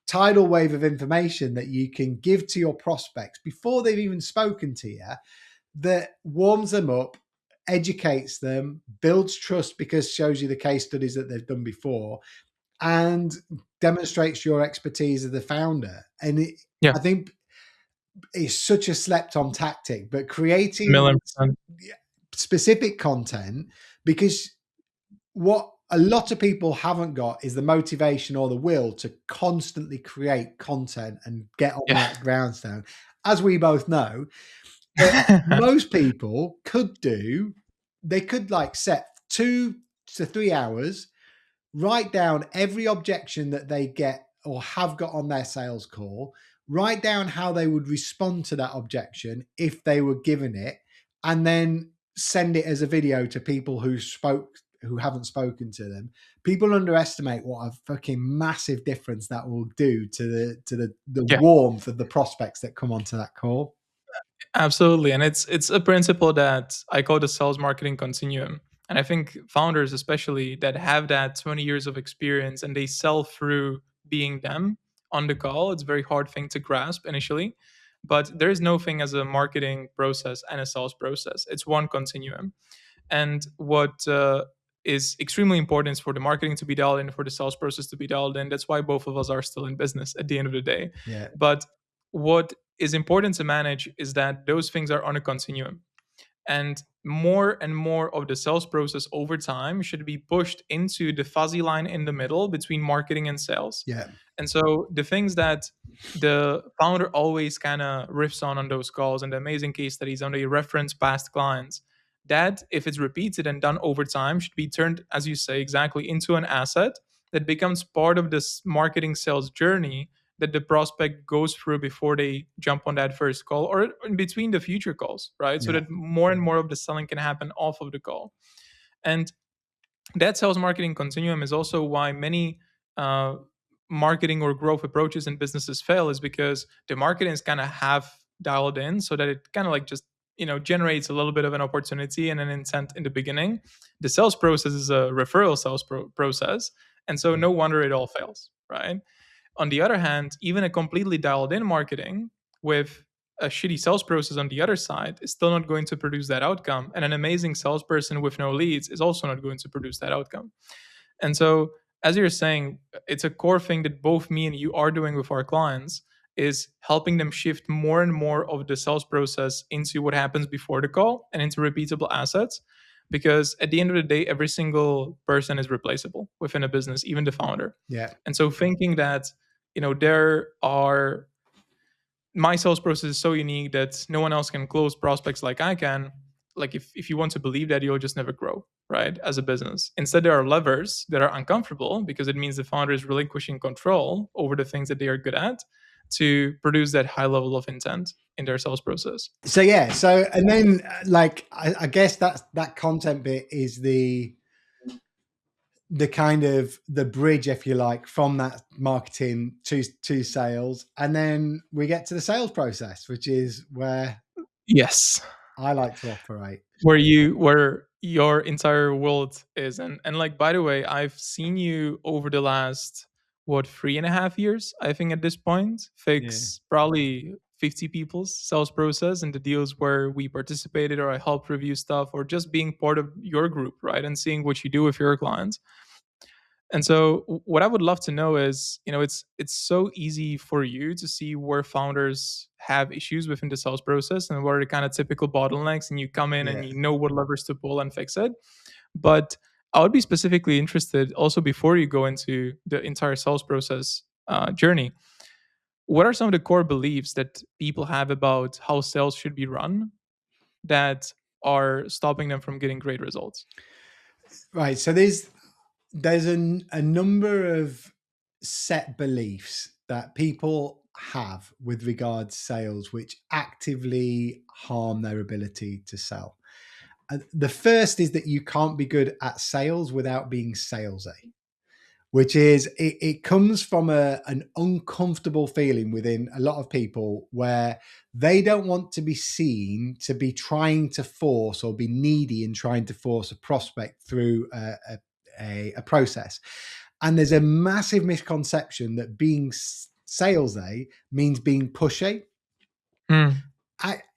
tidal wave of information that you can give to your prospects before they've even spoken to you, that warms them up, educates them, builds trust because shows you the case studies that they've done before, and demonstrates your expertise as the founder. And Yeah, I think it's such a slept on tactic, but creating million percent. specific content, because what a lot of people haven't got is the motivation or the will to constantly create content and get on Yeah. that grindstone. As we both know, that most people could do, they could like set 2 to 3 hours, write down every objection that they get or have got on their sales call, write down how they would respond to that objection if they were given it, and then send it as a video to people who haven't spoken to them. People underestimate what a fucking massive difference that will do to the Yeah. warmth of the prospects that come onto that call. Absolutely. And it's a principle that I call the sales marketing continuum. And I think founders, especially that have that 20 years of experience and they sell through being them on the call, it's a very hard thing to grasp initially. But there is no thing as a marketing process and a sales process. It's one continuum. And what is extremely important is for the marketing to be dialed in, for the sales process to be dialed in. That's why both of us are still in business at the end of the day. Yeah. But what is important to manage is that those things are on a continuum. And more of the sales process over time should be pushed into the fuzzy line in the middle between marketing and sales. Yeah. And so the things that the founder always kind of riffs on those calls and the amazing case studies on the reference past clients, that if it's repeated and done over time should be turned, as you say, exactly into an asset that becomes part of this marketing sales journey that the prospect goes through before they jump on that first call or in between the future calls, right? So Yeah. that more and more of the selling can happen off of the call. And that sales marketing continuum is also why many uh, marketing or growth approaches in businesses fail, is because the marketing is kind of half dialed in so that it kind of like just generates a little bit of an opportunity and an intent in the beginning. The sales process is a referral sales process, and so no wonder it all fails, right? On the other hand, even a completely dialed in marketing with a shitty sales process on the other side is still not going to produce that outcome. And an amazing salesperson with no leads is also not going to produce that outcome. And so, as you're saying, it's a core thing that both me and you are doing with our clients is helping them shift more and more of the sales process into what happens before the call and into repeatable assets. Because at the end of the day, every single person is replaceable within a business, even the founder. Yeah. And so thinking that, there are my sales process is so unique that no one else can close prospects like I can. Like if you want to believe that, you'll just never grow, right? As a business. Instead, there are levers that are uncomfortable because it means the founder is relinquishing control over the things that they are good at to produce that high level of intent in their sales process. So yeah, so and then like I guess that content bit is the kind of the bridge, if you like, from that marketing to sales, and then we get to the sales process, which is where Yes. I like to operate. Where your entire world is. And like, by the way, I've seen you over the last, what, 3.5 years, I think, at this point, Yeah. fix probably 50 people's sales process and the deals where we participated, or I helped review stuff, or just being part of your group, right? And seeing what you do with your clients. And so what I would love to know is, it's so easy for you to see where founders have issues within the sales process and what are the kind of typical bottlenecks, and you come in and Yeah. you know what levers to pull and fix it. But I would be specifically interested also, before you go into the entire sales process journey, what are some of the core beliefs that people have about how sales should be run that are stopping them from getting great results? Right. So there's a number of set beliefs that people have with regards sales which actively harm their ability to sell. The first is that you can't be good at sales without being salesy, which is it comes from an uncomfortable feeling within a lot of people where they don't want to be seen to be trying to force or be needy and trying to force a prospect through a process. And there's a massive misconception that being salesy means being pushy. Mm.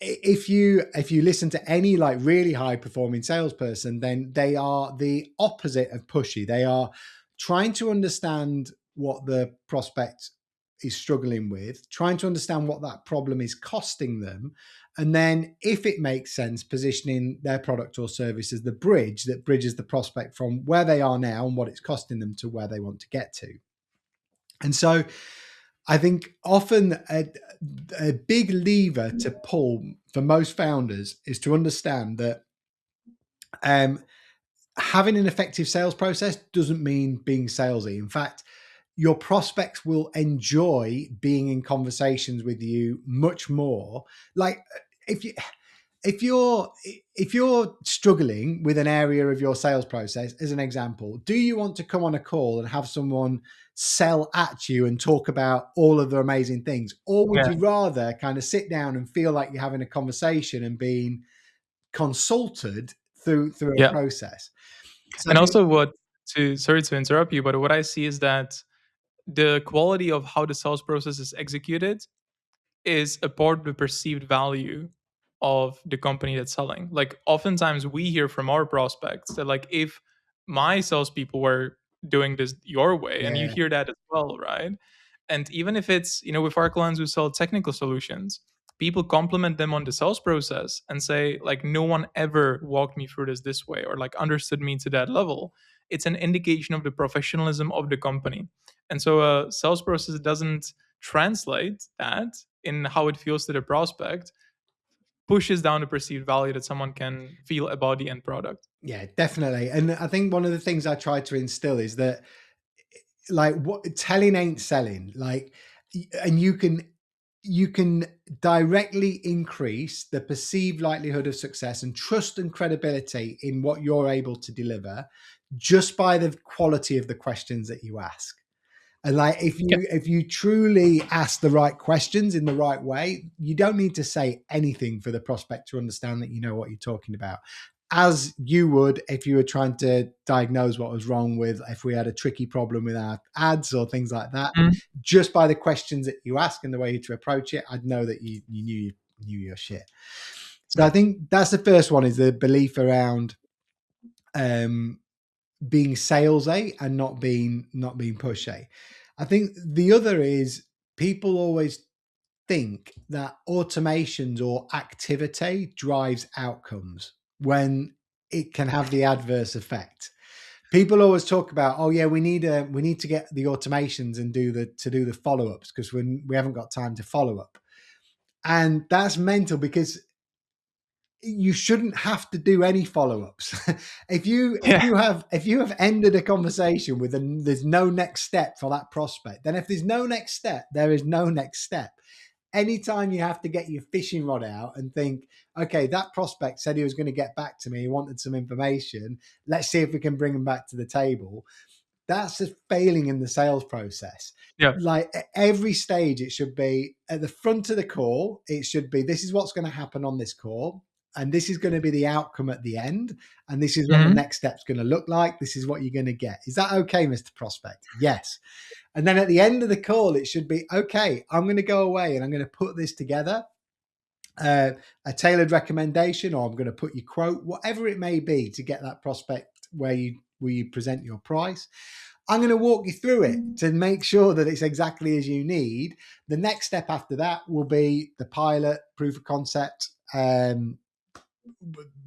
If you listen to any like really high performing salesperson, then they are the opposite of pushy. They are trying to understand what the prospect is struggling with, trying to understand what that problem is costing them, and then if it makes sense, positioning their product or service as the bridge that bridges the prospect from where they are now and what it's costing them to where they want to get to. And so I think often a big lever to pull for most founders is to understand that um, having an effective sales process doesn't mean being salesy. In fact, your prospects will enjoy being in conversations with you much more. Like if you if you're struggling with an area of your sales process, as an example, do you want to come on a call and have someone sell at you and talk about all of the amazing things, or would Yeah. you rather kind of sit down and feel like you're having a conversation and being consulted through a Yeah. process? So I And think, also sorry to interrupt you, but what I see is that the quality of how the sales process is executed is a part of the perceived value of the company that's selling. Like oftentimes we hear from our prospects that like if my salespeople were doing this your way, and you yeah, hear that as well, right? And even if it's, with our clients who sell technical solutions, people compliment them on the sales process and say like no one ever walked me through this way, or like understood me to that level. It's an indication of the professionalism of the company. And so a sales process doesn't translate that in how it feels to the prospect, pushes down the perceived value that someone can feel about the end product. yeah, definitely. And I think one of the things I try to instill is that like what telling ain't selling. Like, and you can directly increase the perceived likelihood of success and trust and credibility in what you're able to deliver just by the quality of the questions that you ask. And like Yeah. if you truly ask the right questions in the right way, you don't need to say anything for the prospect to understand that you know what you're talking about. As you would if you were trying to diagnose what was wrong with, if we had a tricky problem with our ads or things like that, Mhm. just by the questions that you ask and the way to approach it, I'd know that you knew your shit. So I Yeah. think that's the first one, is the belief around um, being salesy and not being pushy. I think the other is people always think that automations or activity drives outcomes when it can have the adverse effect. People always talk about, oh yeah, we need to get the automations and do the follow-ups because we haven't got time to follow up. And that's mental because you shouldn't have to do any follow-ups. Yeah. If you have ended a conversation with there's no next step for that prospect, then if there's no next step, there is no next step. Anytime you have to get your fishing rod out and think, okay, that prospect said he was going to get back to me, he wanted some information, let's see if we can bring him back to the table, that's just failing in the sales process. Yeah. Like at every stage, it should be at the front of the call. It should be, this is what's going to happen on this call. And this is going to be the outcome at the end. And this is what the Mhm. next step's going to look like. This is what you're going to get. Is that okay, Mr. Prospect? Yes. And then at the end of the call, it should be, okay, I'm going to go away and I'm going to put this together, a tailored recommendation, or I'm going to put your quote, whatever it may be, to get that prospect where you present your price. I'm going to walk you through it to make sure that it's exactly as you need. The next step after that will be the pilot, proof of concept,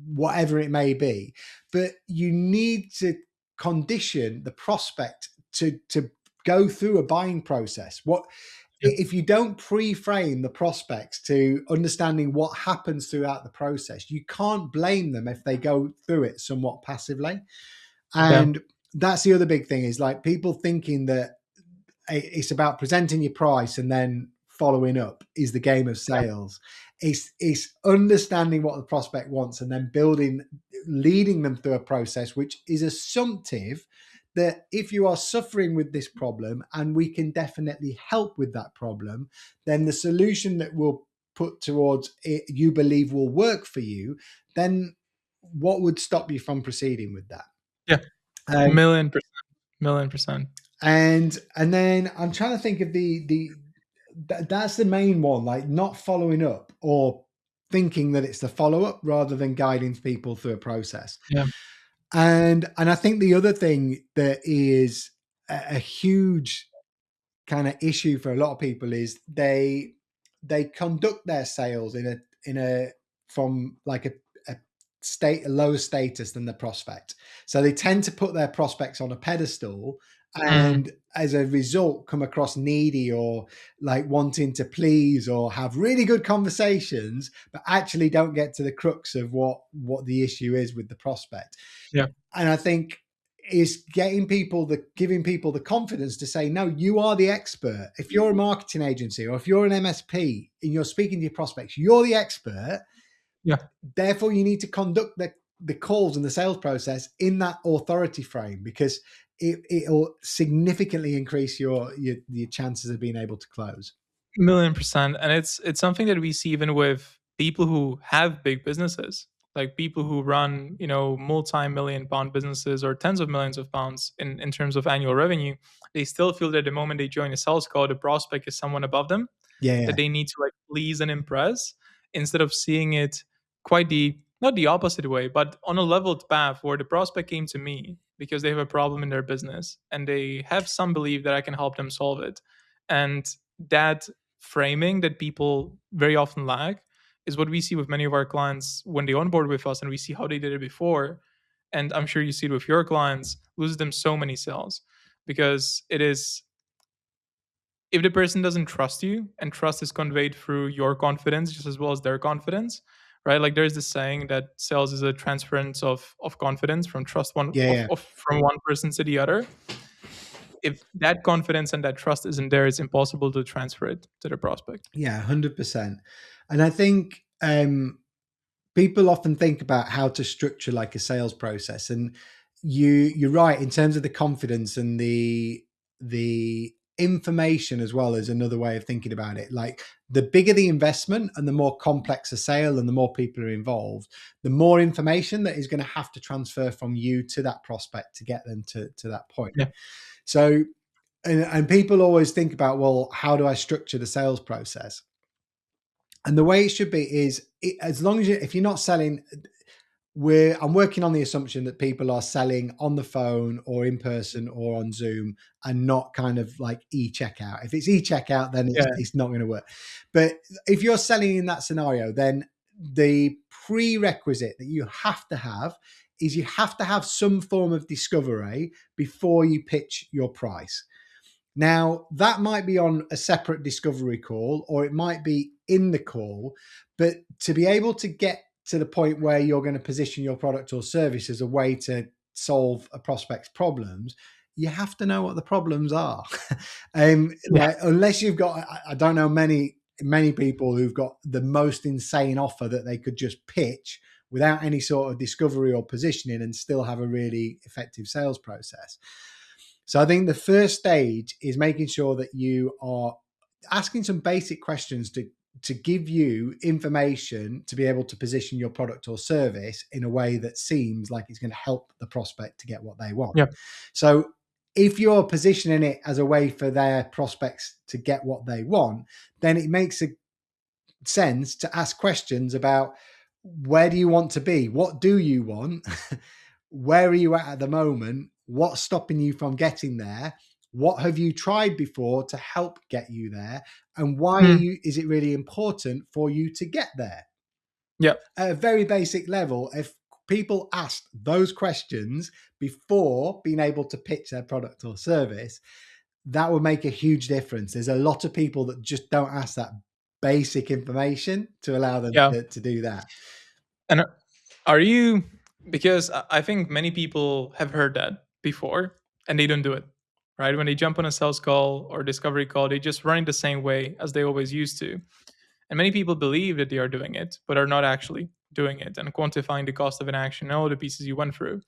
whatever it may be. But you need to condition the prospect to go through a buying process. What Yeah. if you don't pre-frame the prospects to understanding what happens throughout the process? You can't blame them if they go through it somewhat passively. Yeah. And that's the other big thing, is like people thinking that it's about presenting your price and then following up is the game of Yeah. sales. It's understanding what the prospect wants and then leading them through a process which is assumptive that if you are suffering with this problem and we can definitely help with that problem, then the solution that we'll put towards it you believe will work for you, then what would stop you from proceeding with that? Yeah. Um, Million percent. Million percent. and then I'm trying to think of the that's the main one, like not following up or thinking that it's the follow-up rather than guiding people through a process. Yeah. And I think the other thing that is a huge kind of issue for a lot of people is they conduct their sales in a from like a a lower status than the prospect. So they tend to put their prospects on a pedestal, Mm, and as a result come across needy or like wanting to please or have really good conversations, but actually don't get to the crux of what the issue is with the prospect. yeah. And I think is giving people the confidence to say, no, you are the expert. If you're a marketing agency or if you're an MSP and you're speaking to your prospects, you're the expert. Yeah. Therefore, you need to conduct the calls and the sales process in that authority frame, because it'll significantly increase your chances of being able to close. Million percent. And it's something that we see even with people who have big businesses, like people who run, multi-million pound businesses or tens of millions of pounds in terms of annual revenue. They still feel that the moment they join a sales call, the prospect is someone above them, Yeah, yeah, that they need to like please and impress, instead of seeing it quite the not the opposite way, but on a leveled path where the prospect came to me because they have a problem in their business and they have some belief that I can help them solve it. And that framing that people very often lack is what we see with many of our clients when they onboard with us, and we see how they did it before. And I'm sure you see it with your clients, loses them so many sales because it is, if the person doesn't trust you, and trust is conveyed through your confidence just as well as their confidence, right? Like there's this saying that sales is a transference of confidence from trust one yeah, yeah. of from one person to the other. If that confidence and that trust isn't there, it's impossible to transfer it to the prospect. Yeah, 100%. And I think people often think about how to structure like a sales process, and you're right in terms of the confidence and the information as well as another way of thinking about it. Like the bigger the investment and the more complex a sale and the more people are involved, the more information that is going to have to transfer from you to that prospect to get them to that point. Yeah. So and people always think about, well, how do I structure the sales process? And the way it should be is as long as if you're not selling, I'm working on the assumption that people are selling on the phone or in person or on Zoom and not kind of like e-checkout. If it's e-checkout, then Yeah. it's not going to work. But if you're selling in that scenario, then the prerequisite that you have to have is you have to have some form of discovery before you pitch your price. Now, that might be on a separate discovery call or it might be in the call, but to be able to get to the point where you're going to position your product or service as a way to solve a prospect's problems, you have to know what the problems are. Yeah. Like, unless you've got, I don't know many people who've got the most insane offer that they could just pitch without any sort of discovery or positioning and still have a really effective sales process. So I think the first stage is making sure that you are asking some basic questions to give you information to be able to position your product or service in a way that seems like it's going to help the prospect to get what they want. Yeah. So if you're positioning it as a way for their prospects to get what they want, then it makes a sense to ask questions about where do you want to be? What do you want? Where are you at the moment? What's stopping you from getting there? What have you tried before to help get you there? And why Mm, is it really important for you to get there? yeah. At a very basic level, if people asked those questions before being able to pitch their product or service, that would make a huge difference. There's a lot of people that just don't ask that basic information to allow them Yeah. to do that. And are you, because I think many people have heard that before and they don't do it, right? When they jump on a sales call or discovery call, they just run it the same way as they always used to. And many people believe that they are doing it, but are not actually doing it and quantifying the cost of an action and all the pieces you went through.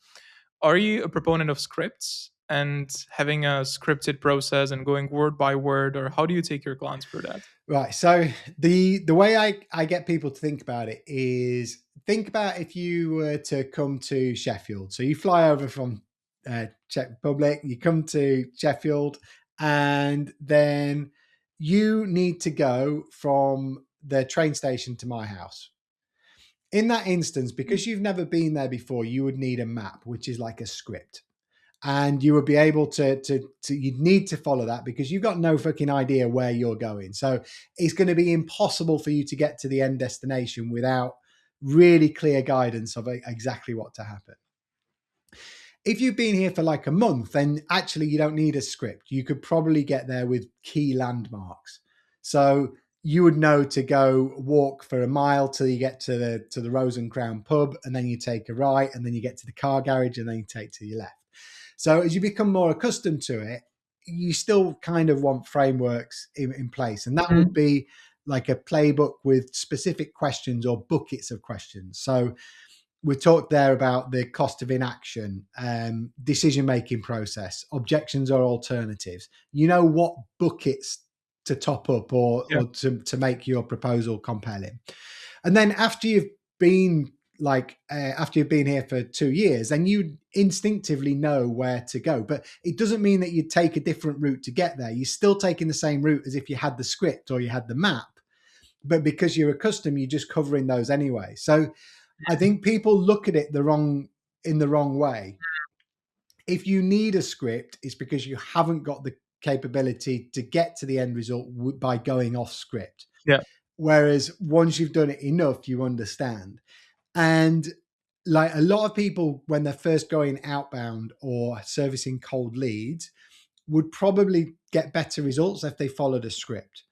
Are you a proponent of scripts and having a scripted process and going word by word, or how do you take your clients through that? Right. So the way I get people to think about it is think about if you were to come to Sheffield. So you fly over from Czech Republic, you come to Sheffield, and then you need to go from the train station to my house. In that instance, because you've never been there before, you would need a map, which is like a script. And you would be able to you'd need to follow that because you've got no fucking idea where you're going. So it's going to be impossible for you to get to the end destination without really clear guidance of exactly what to happen. If you've been here for like a month, then actually you don't need a script. You could probably get there with key landmarks. So you would know to go walk for a mile till you get to the Rose and Crown pub, and then you take a right, and then you get to the car garage, and then you take to your left. So as you become more accustomed to it, you still kind of want frameworks in place, and that would Mm. be like a playbook with specific questions or buckets of questions. So we talked there about the cost of inaction, decision making process, objections or alternatives. You know what buckets to top up Yeah. or to make your proposal compelling. And then after you've been after you've been here for 2 years, then you instinctively know where to go. But it doesn't mean that you take a different route to get there. You're still taking the same route as if you had the script or you had the map. But because you're accustomed, you're just covering those anyway. So I think people look at it in the wrong way. If you need a script, it's because you haven't got the capability to get to the end result by going off script. Yeah. Whereas once you've done it enough, you understand. And like a lot of people, when they're first going outbound or servicing cold leads, would probably get better results if they followed a script.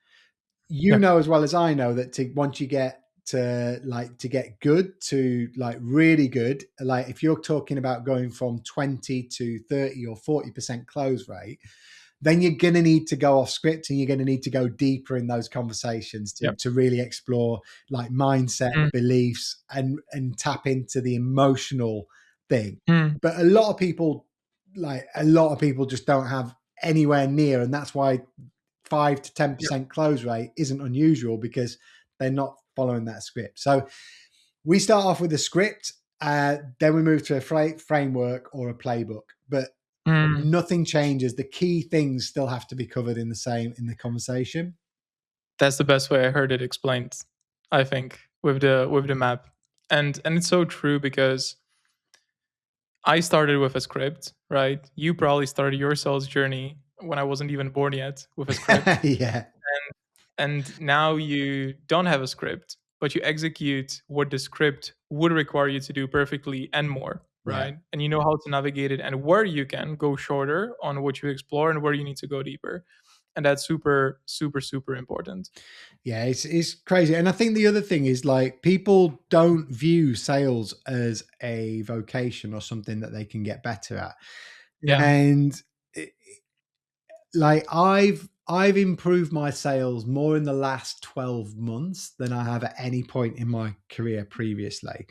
You Yeah. know as well as I know that once you get to get good to like really good, like if you're talking about going from 20 to 30 or 40% close rate, then you're going to need to go off script and you're going to need to go deeper in those conversations Yeah. to really explore like mindset, Mm. beliefs, and tap into the emotional thing. Mm. But a lot of people just don't have anywhere near, and that's why 5 to Yeah. 10% close rate isn't unusual because they're not following that script. So we start off with a script, then we move to a framework or a playbook, but Mm. nothing changes. The key things still have to be covered in the conversation. That's the best way I heard it explained, I think, with the map. And it's so true because I started with a script, right? You probably started your sales journey when I wasn't even born yet with a script. Yeah, And now you don't have a script, but you execute what the script would require you to do perfectly and more, yeah. right? And you know how to navigate it and where you can go shorter on what you explore and where you need to go deeper. And that's super, super, super important. Yeah, it's crazy. And I think the other thing is like people don't view sales as a vocation or something that they can get better at. Yeah. And it, like I've improved my sales more in the last 12 months than I have at any point in my career previously.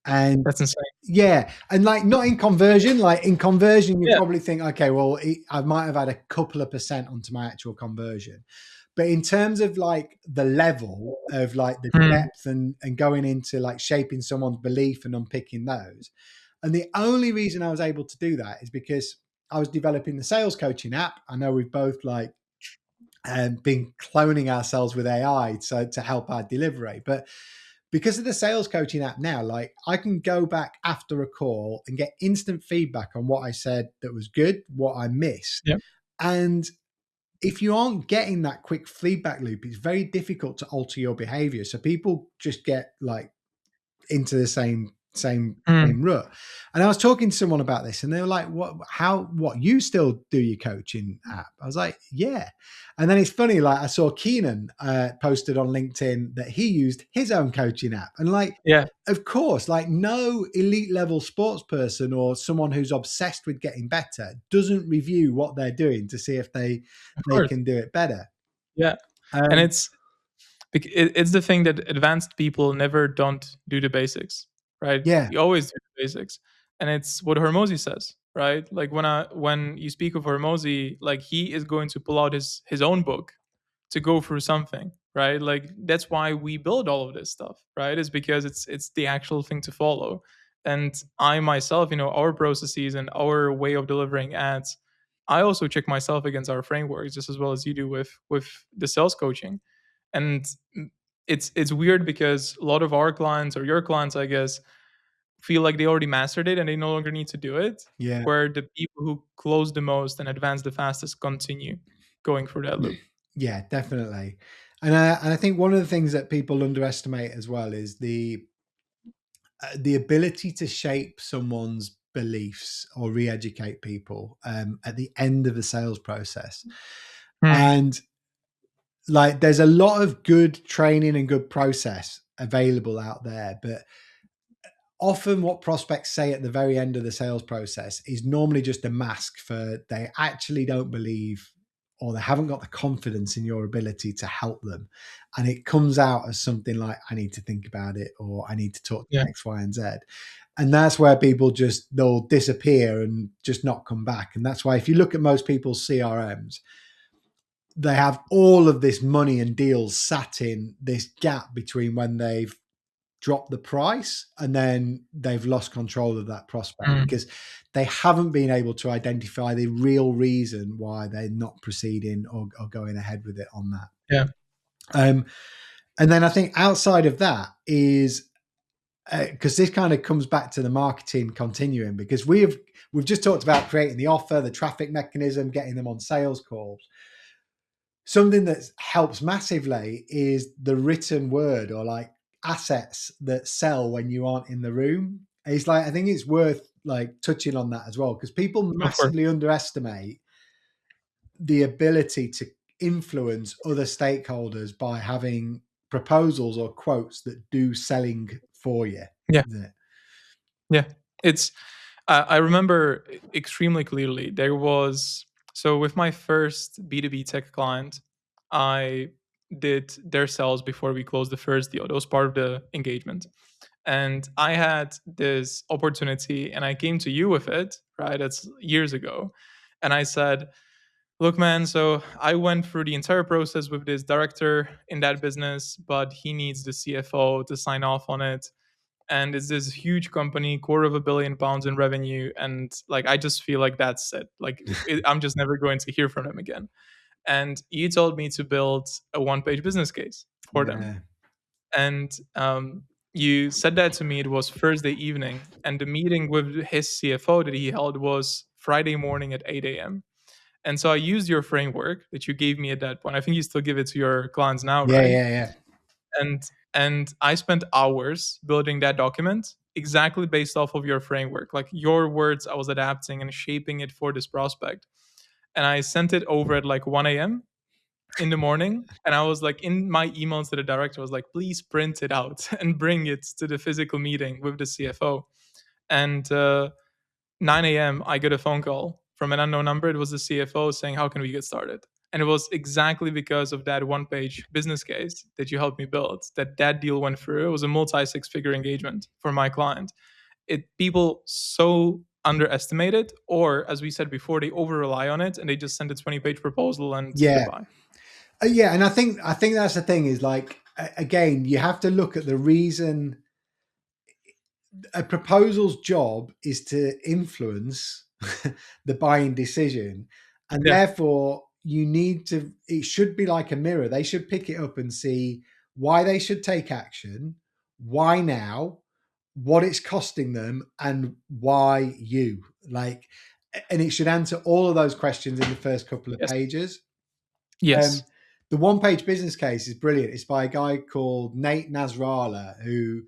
And That's insane. yeah, and like not in conversion, like in conversion, you Yeah. probably think, okay, well, I might have had a couple of percent onto my actual conversion. But in terms of like the level of like the Mm. depth and going into like shaping someone's belief and unpicking those. And the only reason I was able to do that is because I was developing the sales coaching app. I know we've both like been cloning ourselves with AI to help our delivery. But because of the sales coaching app now, like I can go back after a call and get instant feedback on what I said that was good, what I missed. Yeah. And if you aren't getting that quick feedback loop, it's very difficult to alter your behavior. So people just get like into the Mm. same rut. And I was talking to someone about this, and they were like, what you still do your coaching app?" I was like, "Yeah." And then it's funny, like I saw Keenan posted on LinkedIn that he used his own coaching app, and like, Yeah. of course, like no elite level sports person or someone who's obsessed with getting better doesn't review what they're doing to see if Of they course. can do it better. Yeah. And Um, it's the thing that advanced people never don't do the basics, right? yeah, You always do the basics. And it's what Hormozy says, right? Like when you speak of Hormozy, like he is going to pull out his own book to go through something, right? Like that's why we build all of this stuff, right? Is because it's the actual thing to follow. And I myself, our processes and our way of delivering ads, I also check myself against our frameworks just as well as you do with the sales coaching. And it's weird because a lot of our clients, or your clients, I guess, feel like they already mastered it and they no longer need to do it, Yeah. where the people who close the most and advance the fastest continue going through that loop. Yeah, definitely. And I think one of the things that people underestimate as well is the ability to shape someone's beliefs or re-educate people at the end of the sales process. Hmm. And like, there's a lot of good training and good process available out there, but often what prospects say at the very end of the sales process is normally just a mask for they actually don't believe or they haven't got the confidence in your ability to help them. And it comes out as something like, I need to think about it, or I need to talk Yeah. to X, Y, and Z. And that's where people they'll disappear and just not come back. And that's why if you look at most people's CRMs, they have all of this money and deals sat in this gap between when they've drop the price and then they've lost control of that prospect Hmm. because they haven't been able to identify the real reason why they're not proceeding or going ahead with it on that. Yeah. And then I think outside of that is because this kind of comes back to the marketing continuum, because we've just talked about creating the offer, the traffic mechanism, getting them on sales calls. Something that helps massively is the written word, or like assets that sell when you aren't in the room. It's like, I think it's worth like touching on that as well, because people Of course. massively underestimate the ability to influence other stakeholders by having proposals or quotes that do selling for you. Yeah. Isn't it? Yeah. It's I remember extremely clearly. There was, so with my first B2B tech client, I did their sales before we closed the first deal. That was part of the engagement. And I had this opportunity and I came to you with it, right? That's years ago. And I said, look, man, so I went through the entire process with this director in that business, but he needs the CFO to sign off on it. And it's this huge company, £250 million in revenue. And like, I just feel like that's it. Like, I'm just never going to hear from them again. And you told me to build a one-page business case for them. Yeah. And you said that to me. It was Thursday evening, and the meeting with his CFO that he held was Friday morning at 8 a.m. And so I used your framework that you gave me at that point. I think you still give it to your clients now, Yeah. right? Yeah. Yeah. And I spent hours building that document exactly based off of your framework. Like, your words, I was adapting and shaping it for this prospect. And I sent it over at like 1 a.m. in the morning. And I was like, in my emails to the director, I was like, please print it out and bring it to the physical meeting with the CFO. And 9 a.m., I get a phone call from an unknown number. It was the CFO saying, how can we get started? And it was exactly because of that one-page business case that you helped me build that deal went through. It was a multi-six-figure engagement for my client. People so underestimate it, or as we said before, they over rely on it and they just send a 20-page proposal and Yeah. goodbye. Yeah. And I think that's the thing is like, again, you have to look at the reason. A proposal's job is to influence the buying decision, and Yeah. therefore you need to, it should be like a mirror. They should pick it up and see why they should take action, why now, what it's costing them, and why you, like, and it should answer all of those questions in the first couple of Yes. pages. Yes. The one page business case is brilliant. It's by a guy called Nate Nasrallah, who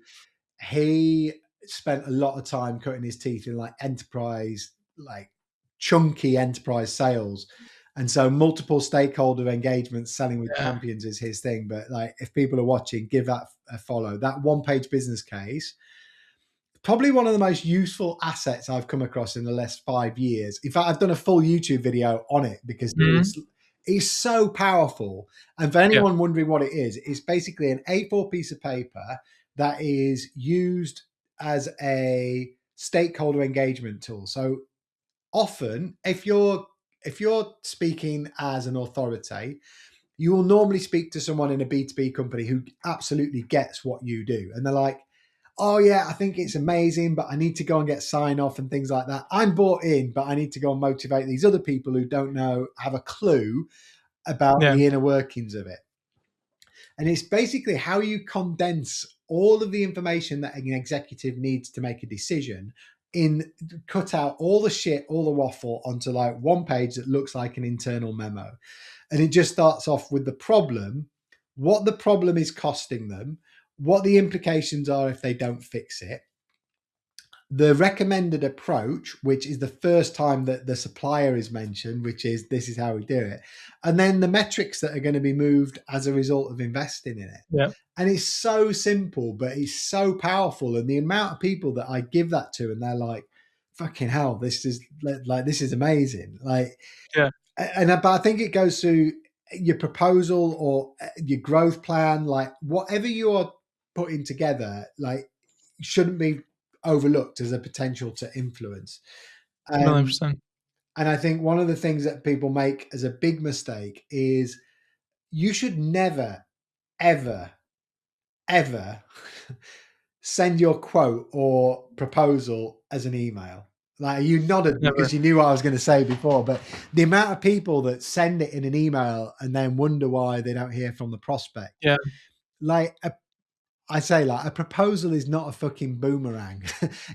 he spent a lot of time cutting his teeth in like enterprise, like chunky enterprise sales. And so multiple stakeholder engagements, selling with Yeah. champions is his thing. But like, if people are watching, give that a follow. That one page business case, probably one of the most useful assets I've come across in the last 5 years. In fact, I've done a full YouTube video on it because Mhm. it's so powerful. And for Yeah. anyone wondering what it is, it's basically an A4 piece of paper that is used as a stakeholder engagement tool. So often, if you're speaking as an authority, you will normally speak to someone in a B2B company who absolutely gets what you do. And they're like, oh yeah, I think it's amazing, but I need to go and get sign off and things like that. I'm bought in, but I need to go and motivate these other people who don't know, have a clue about Yeah. the inner workings of it. And it's basically how you condense all of the information that an executive needs to make a decision in, cut out all the shit, all the waffle onto like one page that looks like an internal memo. And it just starts off with the problem, what the problem is costing them, what the implications are if they don't fix it, the recommended approach, which is the first time that the supplier is mentioned, which is this is how we do it, and then the metrics that are going to be moved as a result of investing in it. Yeah. And it's so simple, but it's so powerful. And the amount of people that I give that to, and they're like, fucking hell, this is like, this is amazing. Like, Yeah. but I think it goes through your proposal or your growth plan, like whatever you are putting together, like shouldn't be overlooked as a potential to influence. Million Um, percent. and I think one of the things that people make as a big mistake is you should never, ever, ever send your quote or proposal as an email. Like you nodded because Never. you knew what I was going to say before, but the amount of people that send it in an email and then wonder why they don't hear from the prospect. Yeah. Like I say, like a proposal is not a fucking boomerang.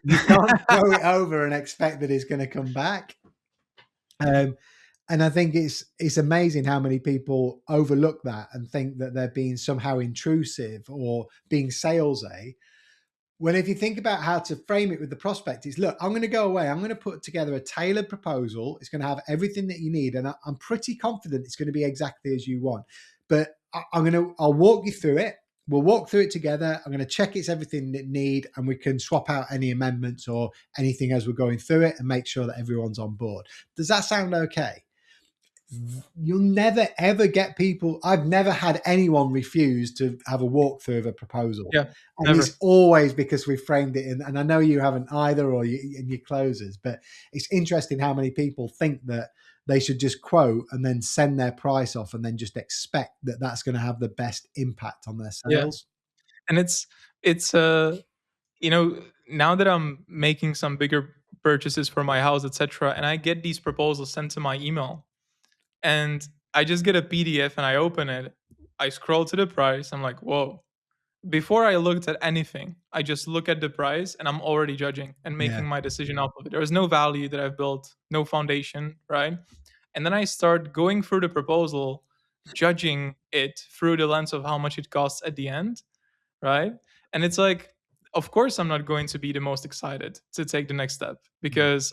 You can't throw it over and expect that it's going to come back. And I think it's amazing how many people overlook that and think that they're being somehow intrusive or being salesy. When if you think about how to frame it with the prospect, is look, I'm going to go away. I'm going to put together a tailored proposal. It's going to have everything that you need, and I'm pretty confident it's going to be exactly as you want. But I'll walk you through it. We'll walk through it together. I'm going to check it's everything that need, and we can swap out any amendments or anything as we're going through it, and make sure that everyone's on board. Does that sound okay? You'll never ever get people. I've never had anyone refuse to have a walkthrough of a proposal, Yeah. and Never. it's always because we framed it in. And I know you haven't either, or in your closes, but it's interesting how many people think that they should just quote and then send their price off, and then just expect that that's going to have the best impact on their Yeah. sales. And it's you know, now that I'm making some bigger purchases for my house, etc., and I get these proposals sent to my email, and I just get a PDF and I open it, I scroll to the price, I'm like, whoa. Before I looked at anything, I just look at the price and I'm already judging and Yeah, making my decision off of it. There is no value that I've built, no foundation, right? And then I start going through the proposal, judging it through the lens of how much it costs at the end, right? And it's like, of course, I'm not going to be the most excited to take the next step yeah, because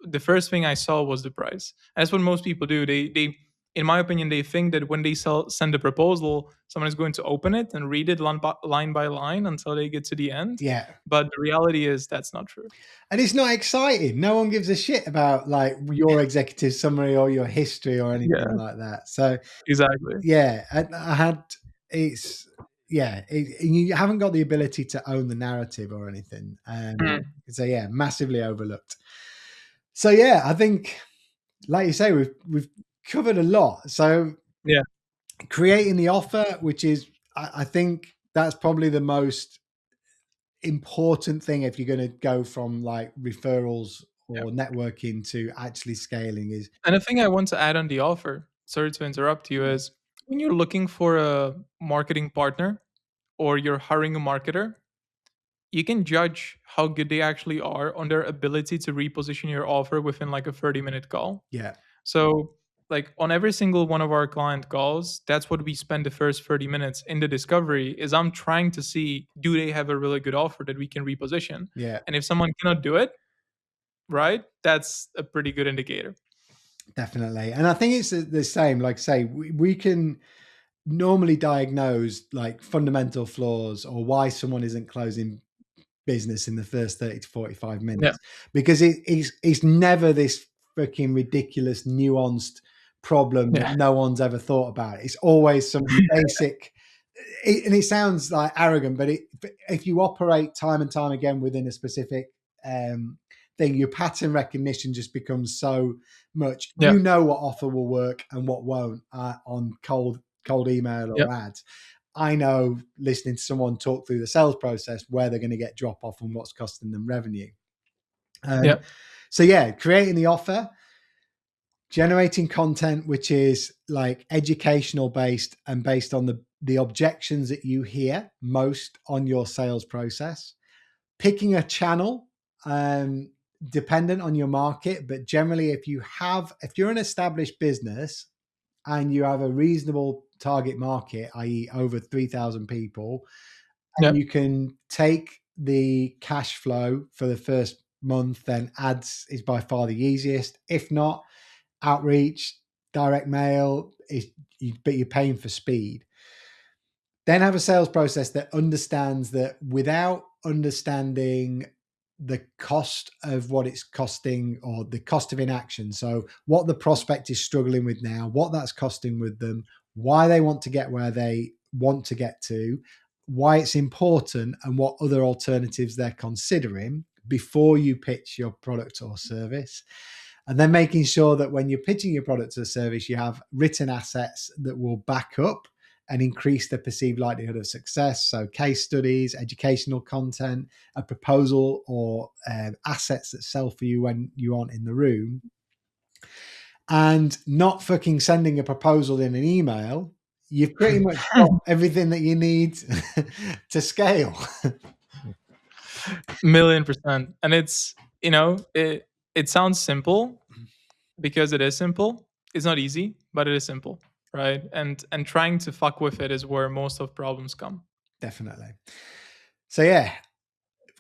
the first thing I saw was the price. And that's what most people do. They, in my opinion, they think that when they send a proposal, someone is going to open it and read it line by line until they get to the end. yeah. But the reality is that's not true. And it's not exciting. No one gives a shit about like your executive summary or your history or anything Yeah, like that. So exactly. yeah, I had it's yeah, you haven't got the ability to own the narrative or anything. Mm, So yeah, massively overlooked. So yeah, I think, like you say, we've covered a lot. So yeah, creating the offer, which is I think that's probably the most important thing if you're going to go from like referrals yeah. or networking to actually scaling is And the thing I want to add on the offer, sorry to interrupt you, is when you're looking for a marketing partner or you're hiring a marketer, you can judge how good they actually are on their ability to reposition your offer within like a 30-minute call. yeah, So, like on every single one of our client calls, that's what we spend the first 30 minutes in the discovery is I'm trying to see do they have a really good offer that we can reposition? yeah, And if someone cannot do it, right? That's a pretty good indicator. definitely. And I think it's the same. Like say, we can normally diagnose like fundamental flaws or why someone isn't closing business in the first 30 to 45 Yeah. minutes because it's never this freaking ridiculous nuanced problem that Yeah. no one's ever thought about. It's always some basic and it sounds like arrogant, but if you operate time and time again within a specific thing, your pattern recognition just becomes so much. Yeah. You know what offer will work and what won't on cold email Yeah. or ads. I know, listening to someone talk through the sales process, where they're going to get drop off and what's costing them revenue. Yeah. So yeah, creating the offer, generating content which is like educational based and based on the objections that you hear most on your sales process, picking a channel dependent on your market, but generally if you're an established business and you have a reasonable target market, i.e. over 3,000 people, and Yeah. you can take the cash flow for the first month, then ads is by far the easiest. If not, outreach, direct mail, but you're paying for speed. Then have a sales process that understands that without understanding the cost of what it's costing or the cost of inaction. So, what the prospect is struggling with now, what that's costing with them, why they want to get where they want to get to, why it's important, and what other alternatives they're considering before you pitch your product or service. And then making sure that when you're pitching your product or service, you have written assets that will back up and increase the perceived likelihood of success. So case studies, educational content, a proposal, or assets that sell for you when you aren't in the room. And not fucking sending a proposal in an email. You've pretty much got everything that you need to scale. 1,000,000%. And it's, it sounds simple because it is simple. It's not easy, but it is simple, right? And trying to fuck with it is where most of problems come. Definitely. So yeah,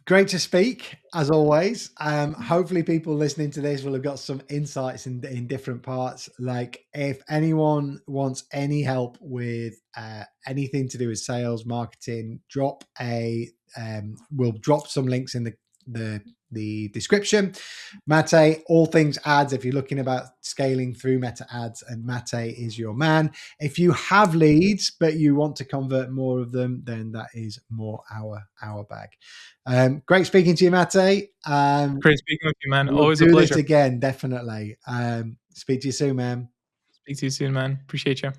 great to speak as always. Hopefully people listening to this will have got some insights in different parts. Like if anyone wants any help with anything to do with sales, marketing, we'll drop some links in the description. Mate, all things ads. If you're looking about scaling through meta ads, and Mate is your man. If you have leads but you want to convert more of them, then that is more our bag. Great speaking to you, Mate. Great speaking with you, man. We'll Always a do this pleasure. again, definitely. Speak to you soon, man. Speak to you soon, man. Appreciate you.